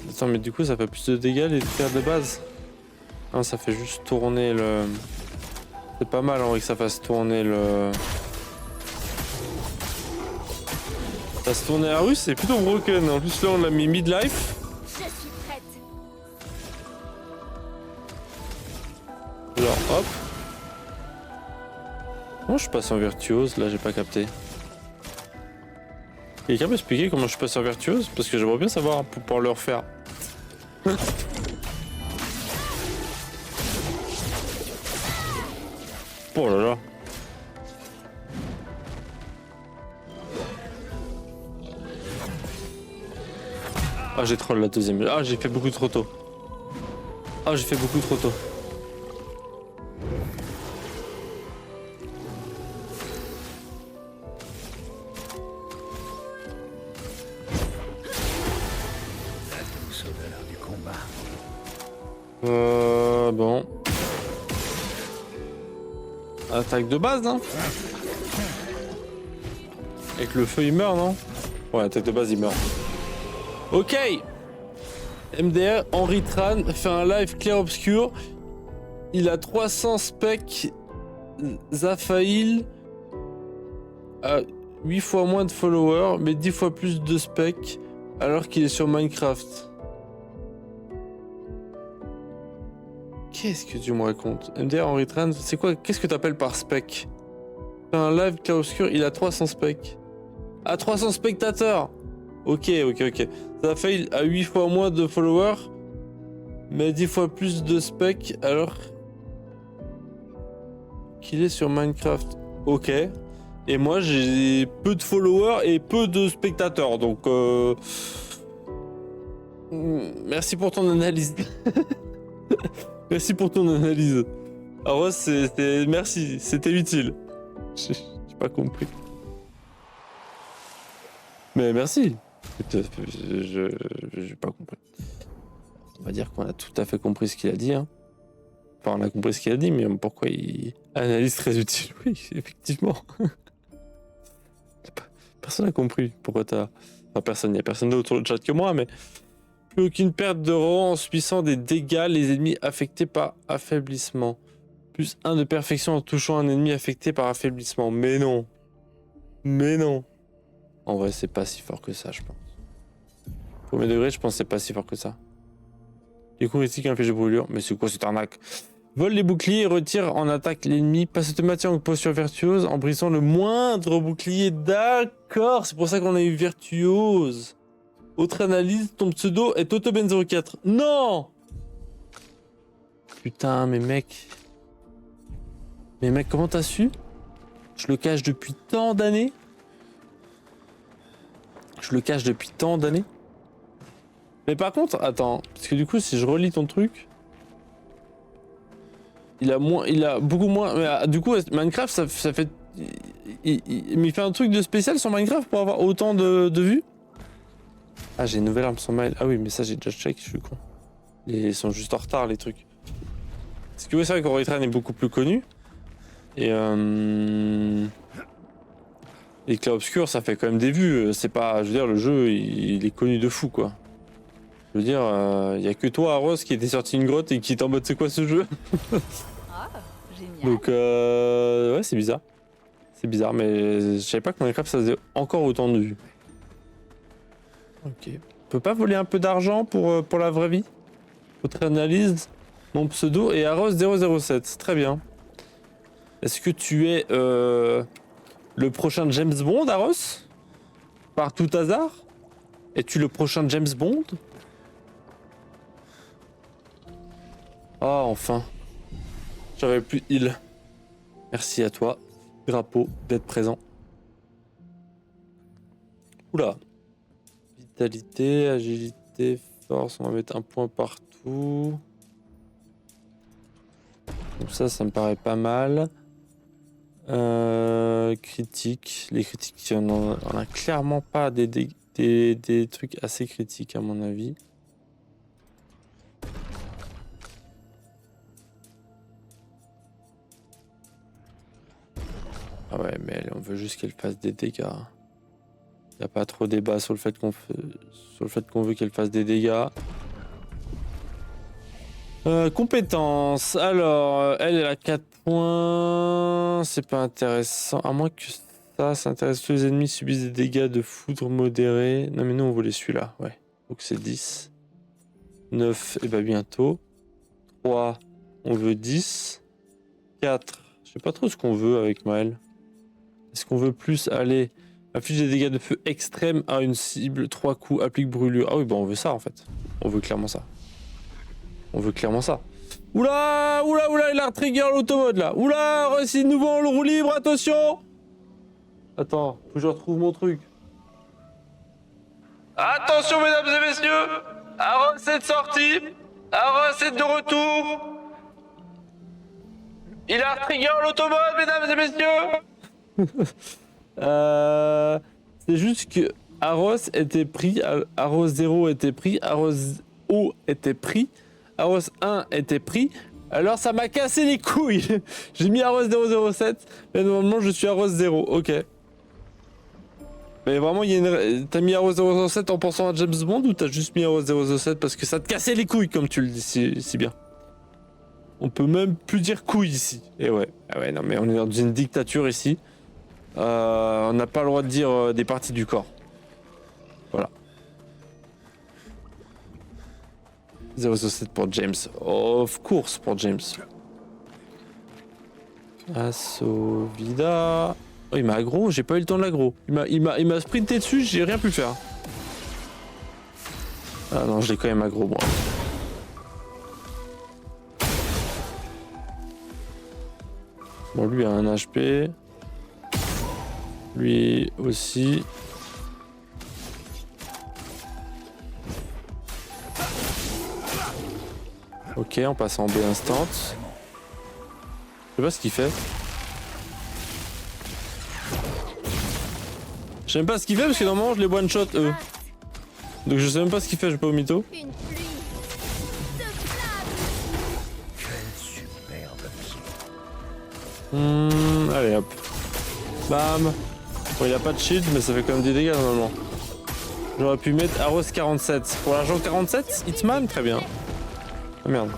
Attends, mais du coup ça fait plus de dégâts les pierres de base. Non, ça fait juste tourner le... C'est pas mal en vrai que ça fasse tourner le... Ça se tourner la rue, c'est plutôt broken. En plus là on l'a mis midlife. Je suis prête. Genre hop. Comment je passe en virtuose? Là j'ai pas capté. Quelqu'un peut expliquer comment je passe en virtuose? Parce que j'aimerais bien savoir pour pouvoir le refaire. Oh là là. Ah j'ai troll la deuxième. Ah j'ai fait beaucoup trop tôt. Ah j'ai fait beaucoup trop tôt. La douce odeur du combat. Bon. Attaque de base, non? Avec le feu, il meurt, non? Ouais, attaque de base, il meurt. Ok. MDR, Henry Tran fait un live clair-obscur. Il a 300 specs. Zaphaïl a 8 fois moins de followers, mais 10 fois plus de specs, alors qu'il est sur Minecraft. Qu'est-ce que tu me racontes? MDR Henry Tran, c'est quoi? Qu'est-ce que t'appelles par spec? Fait un live clair-obscur, il a 300 specs. Ah, 300 spectateurs! Ok. Zaphaïl a 8 fois moins de followers, mais 10 fois plus de specs, alors qu'il est sur Minecraft. Ok. Et moi, j'ai peu de followers et peu de spectateurs, donc merci pour ton analyse. Merci pour ton analyse. Alors, merci, c'était utile. J'ai pas compris. Mais merci. J'ai pas compris. On va dire qu'on a tout à fait compris ce qu'il a dit. Hein. Enfin, on a compris ce qu'il a dit, mais pourquoi il... Analyse très utile. Oui, effectivement. Personne n'a compris pourquoi t'as... Enfin, personne, il n'y a personne d'autre sur le chat que moi, mais... Plus aucune perte de rang en subissant des dégâts, les ennemis affectés par affaiblissement. Plus 1 de perfection en touchant un ennemi affecté par affaiblissement. Mais non. Mais non. En vrai, c'est pas si fort que ça, je pense. Premier degré, je pense que c'est pas si fort que ça. Les coups critiques infligent de brûlure. Mais c'est quoi cette arnaque? Vole les boucliers et retire en attaque l'ennemi. Passe automatique en posture virtuose en brisant le moindre bouclier. D'accord, c'est pour ça qu'on a eu virtuose. Autre analyse, ton pseudo est Autoben04. Non! Putain, mais mec. Mais mec, comment t'as su? Je le cache depuis tant d'années. Mais par contre, attends, parce que du coup, si je relis ton truc, il a beaucoup moins. Mais, du coup, Minecraft, ça fait. Il fait un truc de spécial sur Minecraft pour avoir autant de vues? Ah, j'ai une nouvelle arme sur mail. Ah oui, mais ça, j'ai déjà check, je suis con. Ils sont juste en retard, les trucs. Parce que oui, c'est vrai qu'Henry Tran est beaucoup plus connu. Et Clair Obscur, ça fait quand même des vues. C'est pas, je veux dire, le jeu, il est connu de fou, quoi. Je veux dire, y a que toi, Aros, qui était sorti une grotte et qui était en mode, c'est quoi ce jeu? Ah, génial. Donc, ouais, c'est bizarre. C'est bizarre, mais je savais pas que Minecraft, ça faisait encore autant de vues. Ok. On peut pas voler un peu d'argent pour la vraie vie? Votre analyse, mon pseudo est Arros007. Très bien. Est-ce que tu es le prochain James Bond, Arros? Par tout hasard? Es-tu le prochain James Bond? Ah, enfin. J'aurais pu heal. Merci à toi, Drapeau, d'être présent. Oula. Vitalité, agilité, force, on va mettre un point partout. Comme ça me paraît pas mal. Critique. Les critiques, on a clairement pas des trucs assez critiques à mon avis. Ah ouais, mais on veut juste qu'elle fasse des dégâts. Il n'y a pas trop débat sur le fait qu'on veut qu'elle fasse des dégâts. Compétences. Alors, elle a 4 points. C'est pas intéressant. À moins que ça intéresse tous les ennemis subissent des dégâts de foudre modérés. Non mais nous on voulait celui-là. Ouais. Donc c'est 10. 9, et bah bientôt. 3, on veut 10. 4, je sais pas trop ce qu'on veut avec Maël. Est-ce qu'on veut plus aller affiche des dégâts de feu extrêmes à une cible, 3 coups, applique brûlure. Ah oui, bah on veut ça en fait. On veut clairement ça. On veut clairement ça. Oula, oula, oula, il a trigger l'automode là. Oula, récit nouveau en roue libre, attention. Attends, faut que je retrouve mon truc. Attention mesdames et messieurs, Arros est de sortie, Arros est de retour. Il a trigger l'automode mesdames et messieurs. C'est juste que Arros était pris, Arros 0 était pris, Arros O était pris, Arros 1 était pris, alors ça m'a cassé les couilles. J'ai mis Arros 007, mais normalement je suis Arros 0, ok. Mais vraiment, t'as mis Arros 007 en pensant à James Bond ou t'as juste mis Arros 007 parce que ça te cassait les couilles comme tu le dis si bien. On peut même plus dire couilles ici. Et ouais, ah ouais, non mais on est dans une dictature ici. On n'a pas le droit de dire des parties du corps. Voilà. 007 pour James. Of course pour James. Assaut Vida. Oh, il m'a aggro, j'ai pas eu le temps de l'aggro. Il m'a sprinté dessus, j'ai rien pu faire. Ah non, je l'ai quand même aggro moi. Bon, lui a un HP. Lui aussi. Ok, on passe en B instant. Je sais pas ce qu'il fait. Je sais même pas ce qu'il fait parce que normalement je les one shot eux. Donc je sais même pas ce qu'il fait, je vais pas au mytho. Une pluie de flammes. Allez hop. Bam. Bon, il a pas de shield mais ça fait quand même des dégâts normalement. J'aurais pu mettre Arros 47. Pour l'argent 47, Hitman, très bien. Ah merde.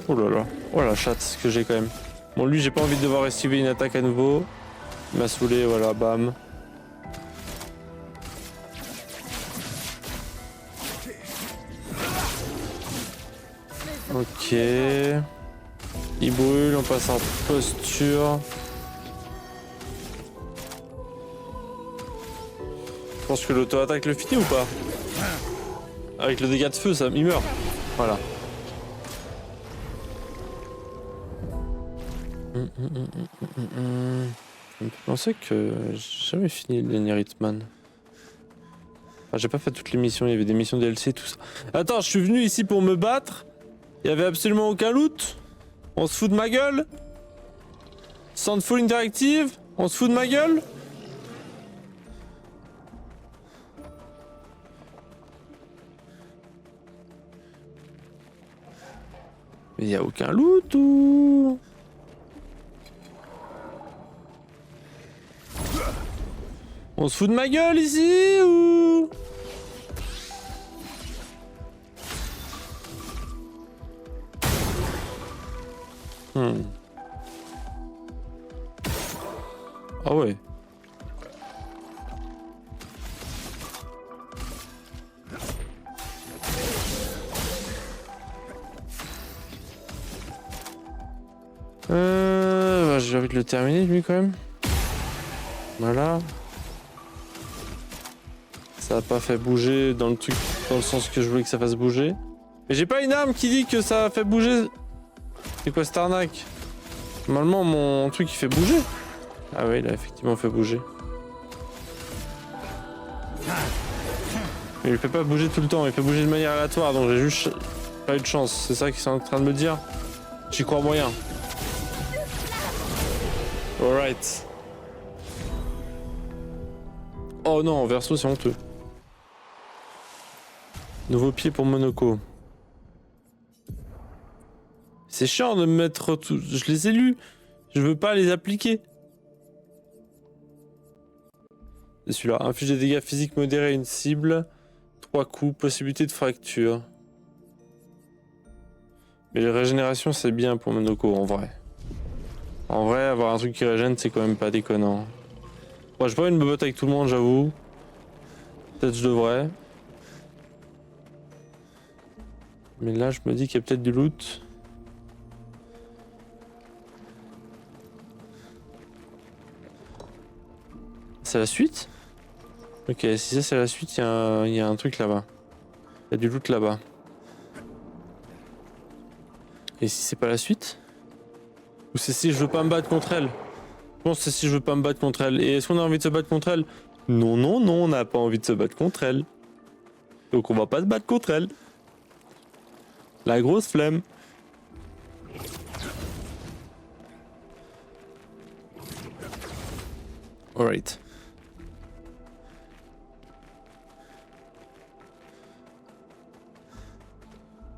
Oh là là. Oh la chatte que j'ai quand même. Bon lui j'ai pas envie de devoir esquiver une attaque à nouveau. Il m'a saoulé, voilà, bam. Ok. Il brûle, on passe en posture. Je pense que l'auto-attaque le finit ou pas? Avec le dégât de feu, ça, il meurt. Voilà. Je pensais que j'ai jamais fini le dernier Hitman. Enfin, j'ai pas fait toutes les missions, il y avait des missions DLC, tout ça. Attends, je suis venu ici pour me battre. Il y avait absolument aucun loot. On se fout de ma gueule. Soundful Interactive. On se fout de ma gueule. Mais il y a aucun loot ou... On se fout de ma gueule ici ou... Ah ouais. J'ai envie de le terminer lui quand même. Voilà. Ça a pas fait bouger dans le truc, dans le sens que je voulais que ça fasse bouger. Mais j'ai pas une arme qui dit que ça a fait bouger. C'est quoi cette arnaque? Normalement mon truc il fait bouger. Ah ouais, il a effectivement fait bouger. Mais il fait pas bouger tout le temps, il fait bouger de manière aléatoire, donc j'ai juste pas eu de chance. C'est ça qu'ils sont en train de me dire. J'y crois moyen. Alright. Oh non, verso c'est honteux. Nouveau pied pour Monoko. C'est chiant de me mettre tout... Je les ai lus. Je veux pas les appliquer. C'est celui-là. Inflige des dégâts physiques modérés à une cible. 3 coups. Possibilité de fracture. Mais les régénérations c'est bien pour Monoko en vrai. En vrai, avoir un truc qui régène c'est quand même pas déconnant. Bon, j'ai pas envie de me battre avec tout le monde, j'avoue. Peut-être je devrais. Mais là, je me dis qu'il y a peut-être du loot. C'est la suite? Ok, si ça c'est la suite, il y a un truc là-bas. Il y a du loot là-bas. Et si c'est pas la suite? Ou c'est si je veux pas me battre contre elle? Je pense que c'est si je veux pas me battre contre elle. Et est-ce qu'on a envie de se battre contre elle? Non, non, non, on n'a pas envie de se battre contre elle. Donc on va pas se battre contre elle. La grosse flemme. Alright.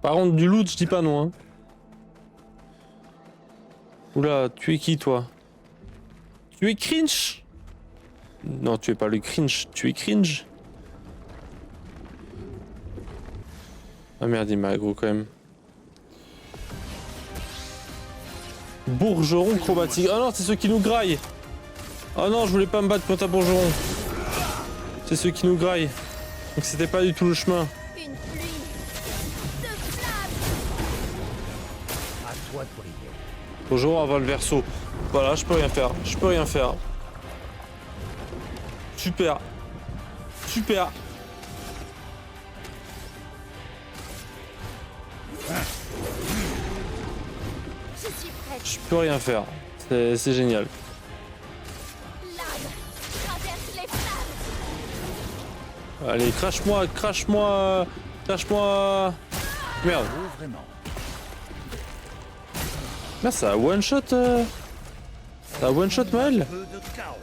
Par contre, du loot, je dis pas non. Hein. Oula, tu es qui toi? Tu es cringe? Non, tu es pas le cringe, tu es cringe. Ah merde, il m'a aggro quand même. Bourgeron chromatique. Oh non, c'est ceux qui nous graillent. Oh non, je voulais pas me battre contre un bourgeron. C'est ceux qui nous graillent. Donc c'était pas du tout le chemin. Une pluie de flammes. À toi de briller. Bourgeron avant le verso. Voilà, je peux rien faire. Je peux rien faire. Super. Super. Je suis prête. Je peux rien faire. C'est génial. L'âme traverse les flammes. Allez, crache-moi, crache-moi, crache-moi. Merde. Oh, vraiment. Là, ça a one shot. Ça a one shot Maël. Peu de chaos.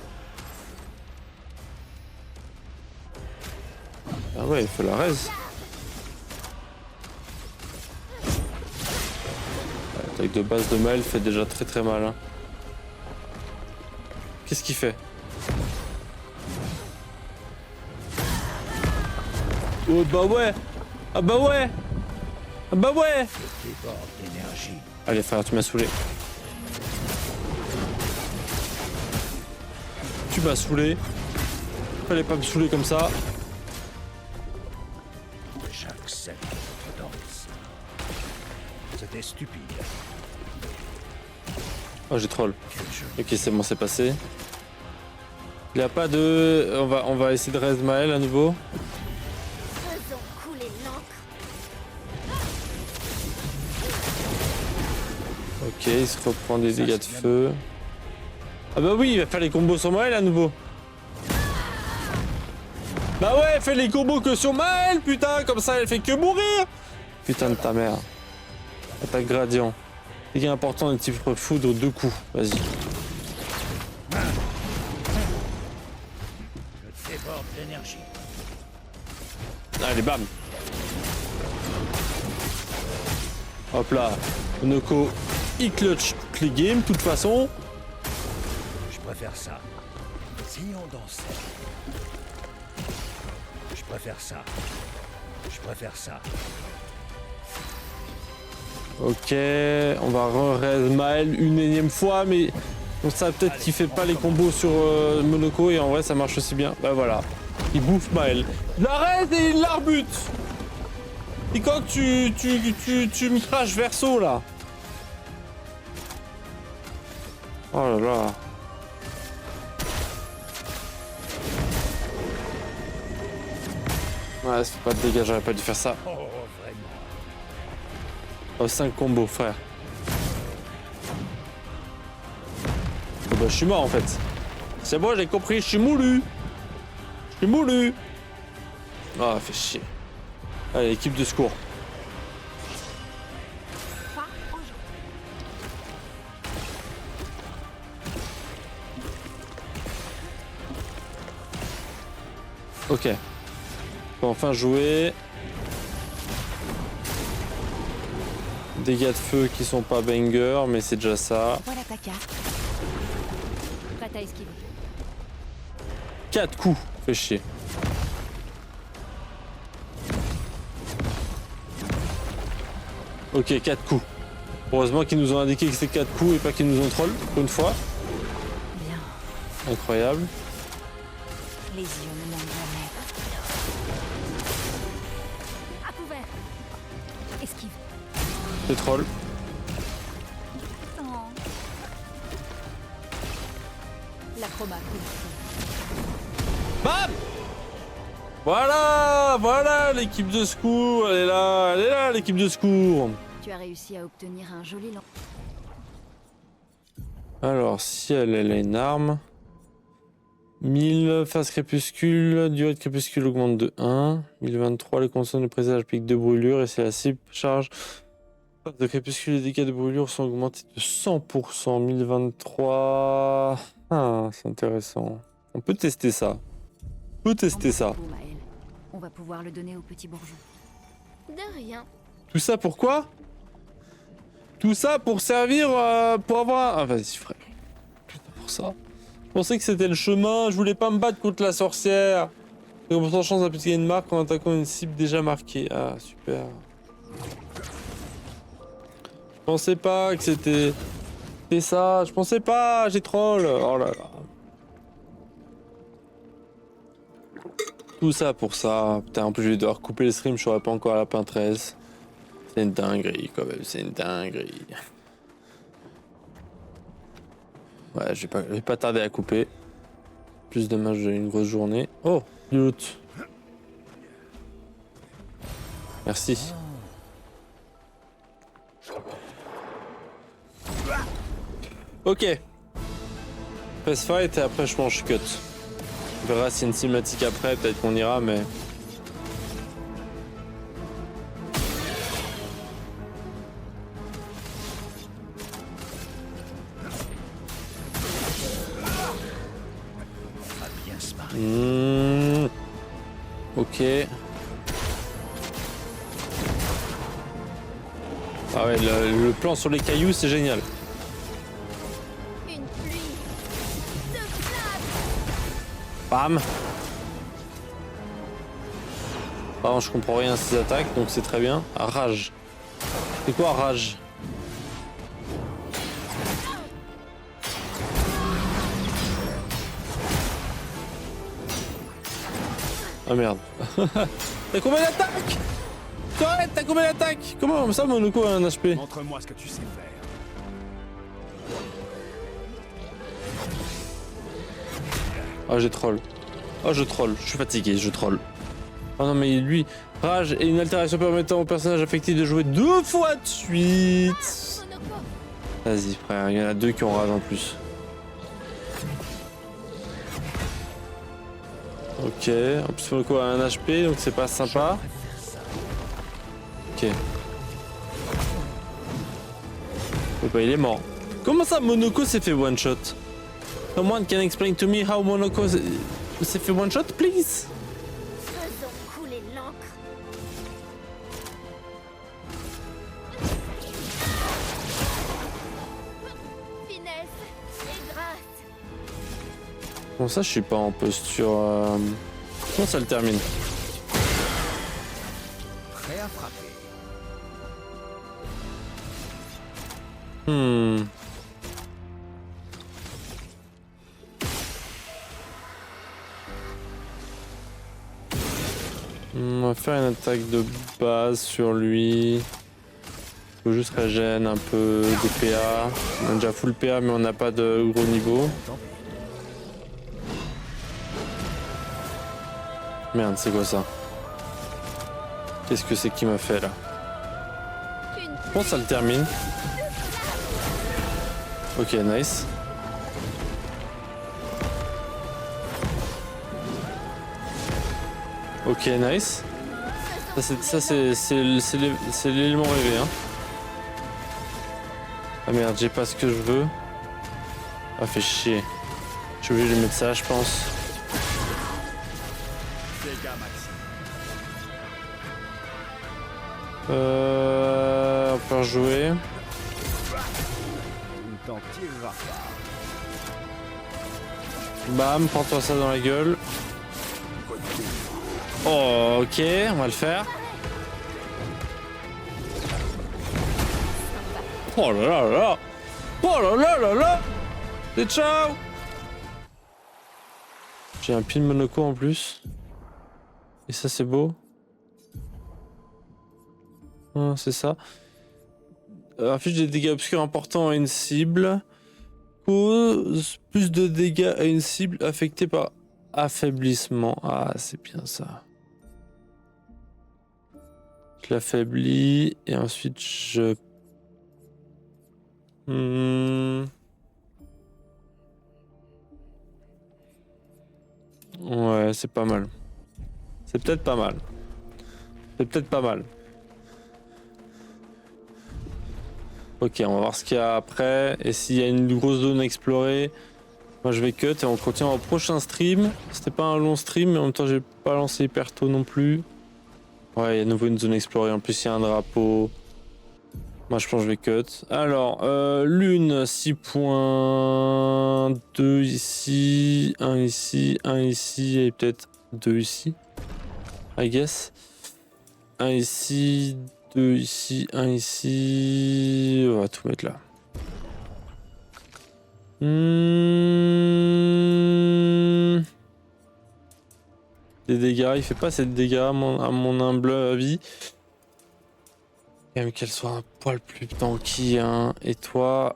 Ah ouais, il faut la raise. L'attaque de base de Maël fait déjà très très mal. Hein. Qu'est-ce qu'il fait? Oh bah ouais. Ah bah ouais. Ah bah ouais. Je déborde d'énergie. Allez frère, tu m'as saoulé. Tu m'as saoulé. Fallait pas me saouler comme ça. J'accepte votre danse. C'était stupide. Oh j'ai troll. Quel jeu. Ok c'est bon, c'est passé. Il n'y a pas de... On va essayer de raise Maël à nouveau. Faisons couler l'encre. Ok, il se reprend des dégâts de feu. Ah bah oui, il va faire les combos sur Maël à nouveau. Bah ouais, fais les combos que sur Maël, putain, comme ça elle fait que mourir. Putain de ta mère. Attaque gradient. Dégâts important de type foudre 2 coups. Vas-y. Je déborde d'énergie. Allez, bam. Hop là. Monoko, il clutch toutes les games, de toute façon. Je préfère ça. Si on dansait. Je préfère ça. Je préfère ça. Ok, on va re-raise Maël une énième fois, mais on sait peut-être qu'il fait pas les combos sur Monoko et en vrai ça marche aussi bien. Bah voilà, il bouffe Maël. Il la raise et il l'arbute. Et quand tu me craches verso là. Oh là là. Ouais, c'est pas de dégâts, j'aurais pas dû faire ça. Oh, vraiment. Oh, 5 combos, frère. Oh bah, je suis mort en fait. C'est bon, j'ai compris, je suis moulu. Je suis moulu. Ah, fait chier. Allez, équipe de secours. Pas au jeu. Ok. On peut enfin jouer. Dégâts de feu qui sont pas banger, mais c'est déjà ça. Voilà ta carte. Prête à esquiver. 4 coups, fait chier. Ok, 4 coups. Heureusement qu'ils nous ont indiqué que c'était 4 coups et pas qu'ils nous ont troll, pour une fois. Bien. Incroyable. Les yeux ne mentent jamais. À couvert. Esquive. C'est troll. Non. L'acrobat. Bam! Voilà l'équipe de secours, elle est là l'équipe de secours. Tu as réussi à obtenir un joli lance. Alors, si elle a une arme. 1000, phase crépuscule, durée de crépuscule augmente de 1. 1023, les consonnes de présage piquent de brûlure et c'est la cible charge. Phase de crépuscule, les dégâts de brûlure sont augmentés de 100%. 1023. Ah, c'est intéressant. On peut tester ça. On peut tester ça. Beau, Maël. On va pouvoir le donner au petit bourgeon. De rien. Tout ça pourquoi? Tout ça pour servir, pour avoir... Ah, vas-y, frère. Tout ça pour ça. Je pensais que c'était le chemin, je voulais pas me battre contre la sorcière. Et pour chance à gagner une marque en attaquant une cible déjà marquée. Ah, super. Je pensais pas que c'était ça, je pensais pas, j'ai troll. Oh là là. Tout ça pour ça. Putain, en plus je vais devoir couper le stream, je serai pas encore à la pin 13. C'est une dinguerie quand même, c'est une dinguerie. Ouais, je vais pas tarder à couper. Plus de matchs d'une grosse journée. Oh, du loot. Merci. Ok. Fast fight et après je mange cut. On verra s'il y a une cinématique après, peut-être qu'on ira, mais... Ok. Ah ouais, le plan sur les cailloux, c'est génial. Une pluie de flammes. Bam. Pardon, je comprends rien à ces attaques, donc c'est très bien. Ah, rage. C'est quoi rage? Ah merde. T'as combien d'attaques? Correct, t'as combien d'attaques? Comment ça, Monoko a un HP? Montre-moi ce que tu sais faire. Ah, j'ai troll. Oh, je troll. Je suis fatigué, je troll. Oh non, mais lui, rage et une altération permettant au personnage affecté de jouer 2 fois de suite. Monoko. Vas-y, frère, il y en a 2 qui ont rage en plus. Ok, en plus Monoko a un HP, donc c'est pas sympa. Ok. Oh bah il est mort. Comment ça Monoko s'est fait one shot? Someone can explain to me how Monoko s'est fait one shot, please? Faisons couler l'encre. Finesse et grâce. Bon ça je suis pas en posture... Comment ça le termine? Prêt à frapper. On va faire une attaque de base sur lui. faut juste régène un peu de PA. On a déjà full PA mais on n'a pas de gros niveau. Tant pis. Merde, c'est quoi ça? Qu'est-ce que c'est qui m'a fait là? Je pense que ça le termine. Ok, nice. Ok, nice. Ça c'est l'élément rêvé, hein. Ah merde, j'ai pas ce que je veux. Ah, fait chier. Je suis obligé de lui mettre ça, je pense. On peut rejouer. On ne t'en tirera pas. Bam, prends-toi ça dans la gueule. Oh, ok, on va le faire. Oh là là là là. Oh là là là là. Et ciao. J'ai un pin Monaco en plus. Et ça c'est beau. Ah, c'est ça. Inflige des dégâts obscurs importants à une cible. Cause plus de dégâts à une cible affectée par affaiblissement. Ah, c'est bien ça. Je l'affaiblis et ensuite je... Ouais, c'est pas mal. C'est peut-être pas mal. C'est peut-être pas mal. Ok, on va voir ce qu'il y a après. Et s'il y a une grosse zone à explorer, moi je vais cut et on continue au prochain stream. C'était pas un long stream, mais en même temps j'ai pas lancé hyper tôt non plus. Ouais, il y a à nouveau une zone à explorer. En plus, il y a un drapeau. Moi je pense que je vais cut. Alors, lune, 6 points. 2 ici, 1 ici, 1 ici et peut-être 2 ici. I guess. 1 ici, 2 ici, 1 ici. On va tout mettre là. Des dégâts, il fait pas assez de dégâts à mon humble avis. Quand même qu'elle soit un poil plus tanky, hein. Et toi,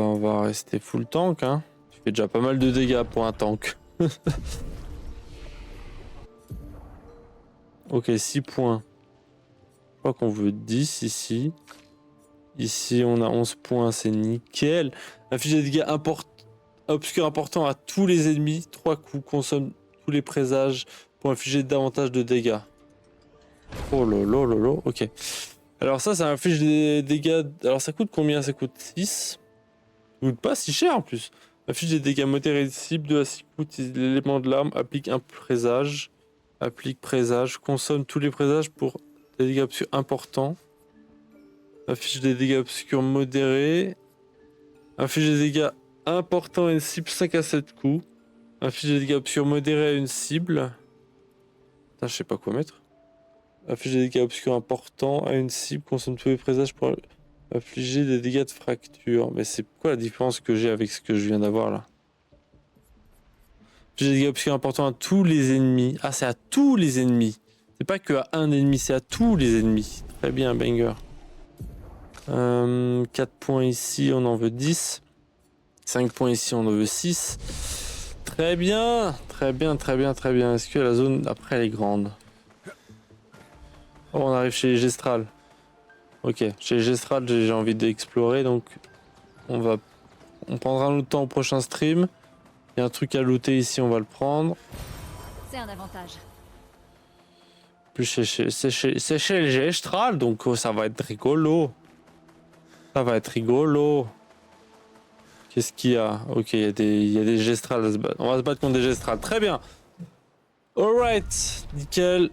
on va rester full tank, hein. Tu fais déjà pas mal de dégâts pour un tank. Ok, 6 points. Je crois qu'on veut 10 ici. Ici, on a 11 points, c'est nickel. Inflige des dégâts obscurs importants à tous les ennemis. 3 coups, consomme tous les présages pour infliger davantage de dégâts. Oh lolo lolo, ok. Alors ça inflige des dégâts... Alors ça coûte combien? Ça coûte 6. Ça coûte pas si cher en plus. Inflige des dégâts modérés de cible, 2 à 6 coups, utilise l'élément de l'arme, applique un présage. Applique présage, consomme tous les présages pour des dégâts obscurs importants. Affiche des dégâts obscurs modérés. Affiche des dégâts importants à une cible 5 à 7 coups. Affiche des dégâts obscurs modérés à une cible. Putain, je sais pas quoi mettre. Affiche des dégâts obscurs importants à une cible. Consomme tous les présages pour affliger des dégâts de fracture. Mais c'est quoi la différence que j'ai avec ce que je viens d'avoir là? J'ai des dégâts obscurs importants à tous les ennemis. Ah, c'est à tous les ennemis. C'est pas que à un ennemi, c'est à tous les ennemis. Très bien, banger. 4 points ici, on en veut 10. 5 points ici, on en veut 6. Très bien, très bien, très bien, très bien. Est-ce que la zone après elle est grande? Oh, on arrive chez les Gestrales. Ok, chez les Gestrales, j'ai envie d'explorer, donc on prendra notre temps au prochain stream. Il y a un truc à looter ici, on va le prendre. C'est un avantage. Plus c'est chez les Gestrales, donc ça va être rigolo. Ça va être rigolo. Qu'est-ce qu'il y a? Ok, il y a des Gestrales à se battre. On va se battre contre des Gestrales. Très bien. Alright, nickel.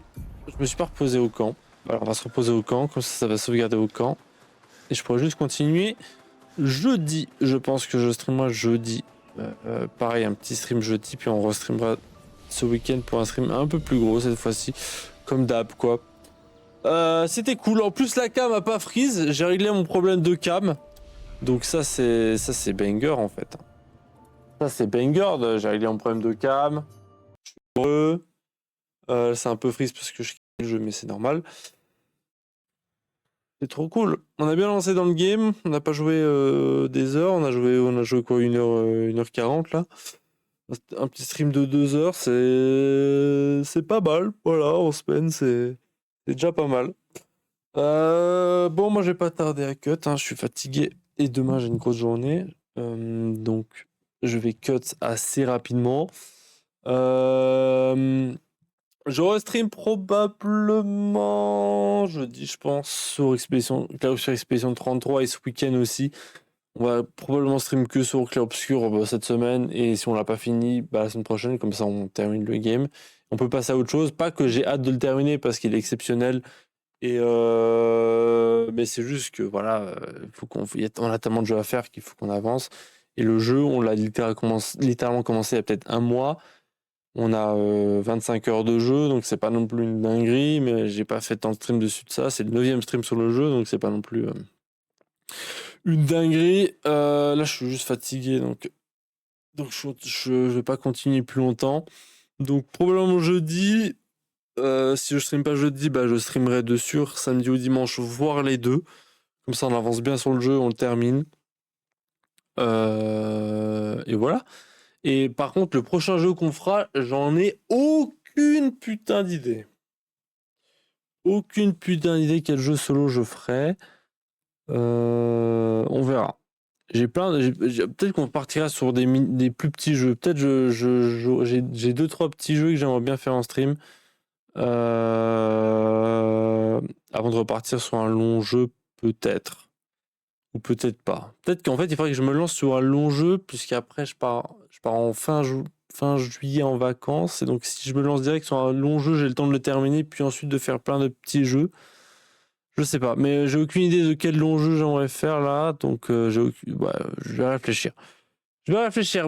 Je me suis pas reposé au camp. Alors on va se reposer au camp, comme ça va sauvegarder au camp. Et je pourrais juste continuer jeudi. Je pense que je streamerai jeudi. Pareil, un petit stream jeudi, puis on restreamera ce week-end pour un stream un peu plus gros cette fois-ci. Comme d'hab, quoi. C'était cool. En plus, la cam a pas freeze. J'ai réglé mon problème de cam. Donc ça c'est banger en fait. Ça c'est banger. J'ai réglé mon problème de cam. Je suis heureux. C'est un peu freeze parce que je kiffe le jeu, mais c'est normal. C'est trop cool. On a bien lancé dans le game. On n'a pas joué des heures. On a joué quoi, 1h40 là. Un petit stream de 2 heures, c'est pas mal. Voilà, en semaine, c'est déjà pas mal. Bon, moi, je vais pas tarder à cut. Hein, je suis fatigué et demain, j'ai une grosse journée. Donc, je vais cut assez rapidement. Je restream probablement jeudi, je pense, sur Expédition 33 et ce week-end aussi. On va probablement stream que sur Clair Obscur cette semaine, et si on l'a pas fini, la semaine prochaine, comme ça on termine le game. On peut passer à autre chose. Pas que j'ai hâte de le terminer parce qu'il est exceptionnel, et mais c'est juste que voilà, on a tellement de jeux à faire qu'il faut qu'on avance. Et le jeu, on l'a littéralement commencé il y a peut-être un mois. On a 25 heures de jeu, donc c'est pas non plus une dinguerie, mais j'ai pas fait tant de stream dessus de ça. C'est le 9e stream sur le jeu, donc c'est pas non plus une dinguerie. Là, je suis juste fatigué, donc je vais pas continuer plus longtemps. Donc probablement jeudi. Si je stream pas jeudi, je streamerai dessus samedi ou dimanche, voire les deux. Comme ça, on avance bien sur le jeu, on le termine. Et voilà. Et par contre, le prochain jeu qu'on fera, j'en ai aucune putain d'idée. Aucune putain d'idée quel jeu solo je ferai. On verra. Peut-être qu'on partira sur des plus petits jeux. Peut-être j'ai 2-3 petits jeux que j'aimerais bien faire en stream. Avant de repartir sur un long jeu, peut-être. Ou peut-être pas. Peut-être qu'en fait, il faudrait que je me lance sur un long jeu, puisqu'après, je pars en fin juillet en vacances. Et donc, si je me lance direct sur un long jeu, j'ai le temps de le terminer, puis ensuite de faire plein de petits jeux. Je sais pas, mais j'ai aucune idée de quel long jeu j'aimerais faire là. Donc, je vais réfléchir.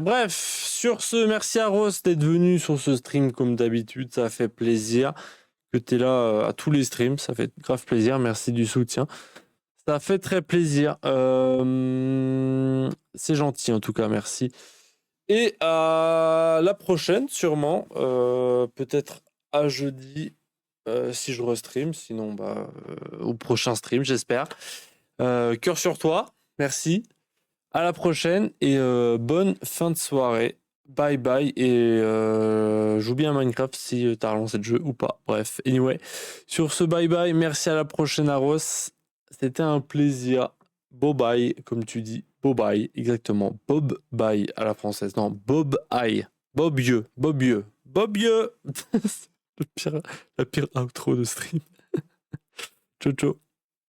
Bref, sur ce, merci à Ross d'être venu sur ce stream comme d'habitude. Ça fait plaisir que tu es là à tous les streams. Ça fait grave plaisir. Merci du soutien. Ça fait très plaisir. C'est gentil en tout cas, merci. Et à la prochaine, sûrement. Peut-être à jeudi, si je restream. Sinon, au prochain stream, j'espère. Cœur sur toi, merci. À la prochaine et bonne fin de soirée. Bye bye. Et joue bien à Minecraft si t'as relancé le jeu ou pas. Bref, anyway. Sur ce, bye bye. Merci, à la prochaine, Aros. C'était un plaisir. Bob bye, comme tu dis. Bob bye, exactement. Bob bye à la française. Non, Bob aïe. Bobieux. La pire outro de stream. Ciao, ciao.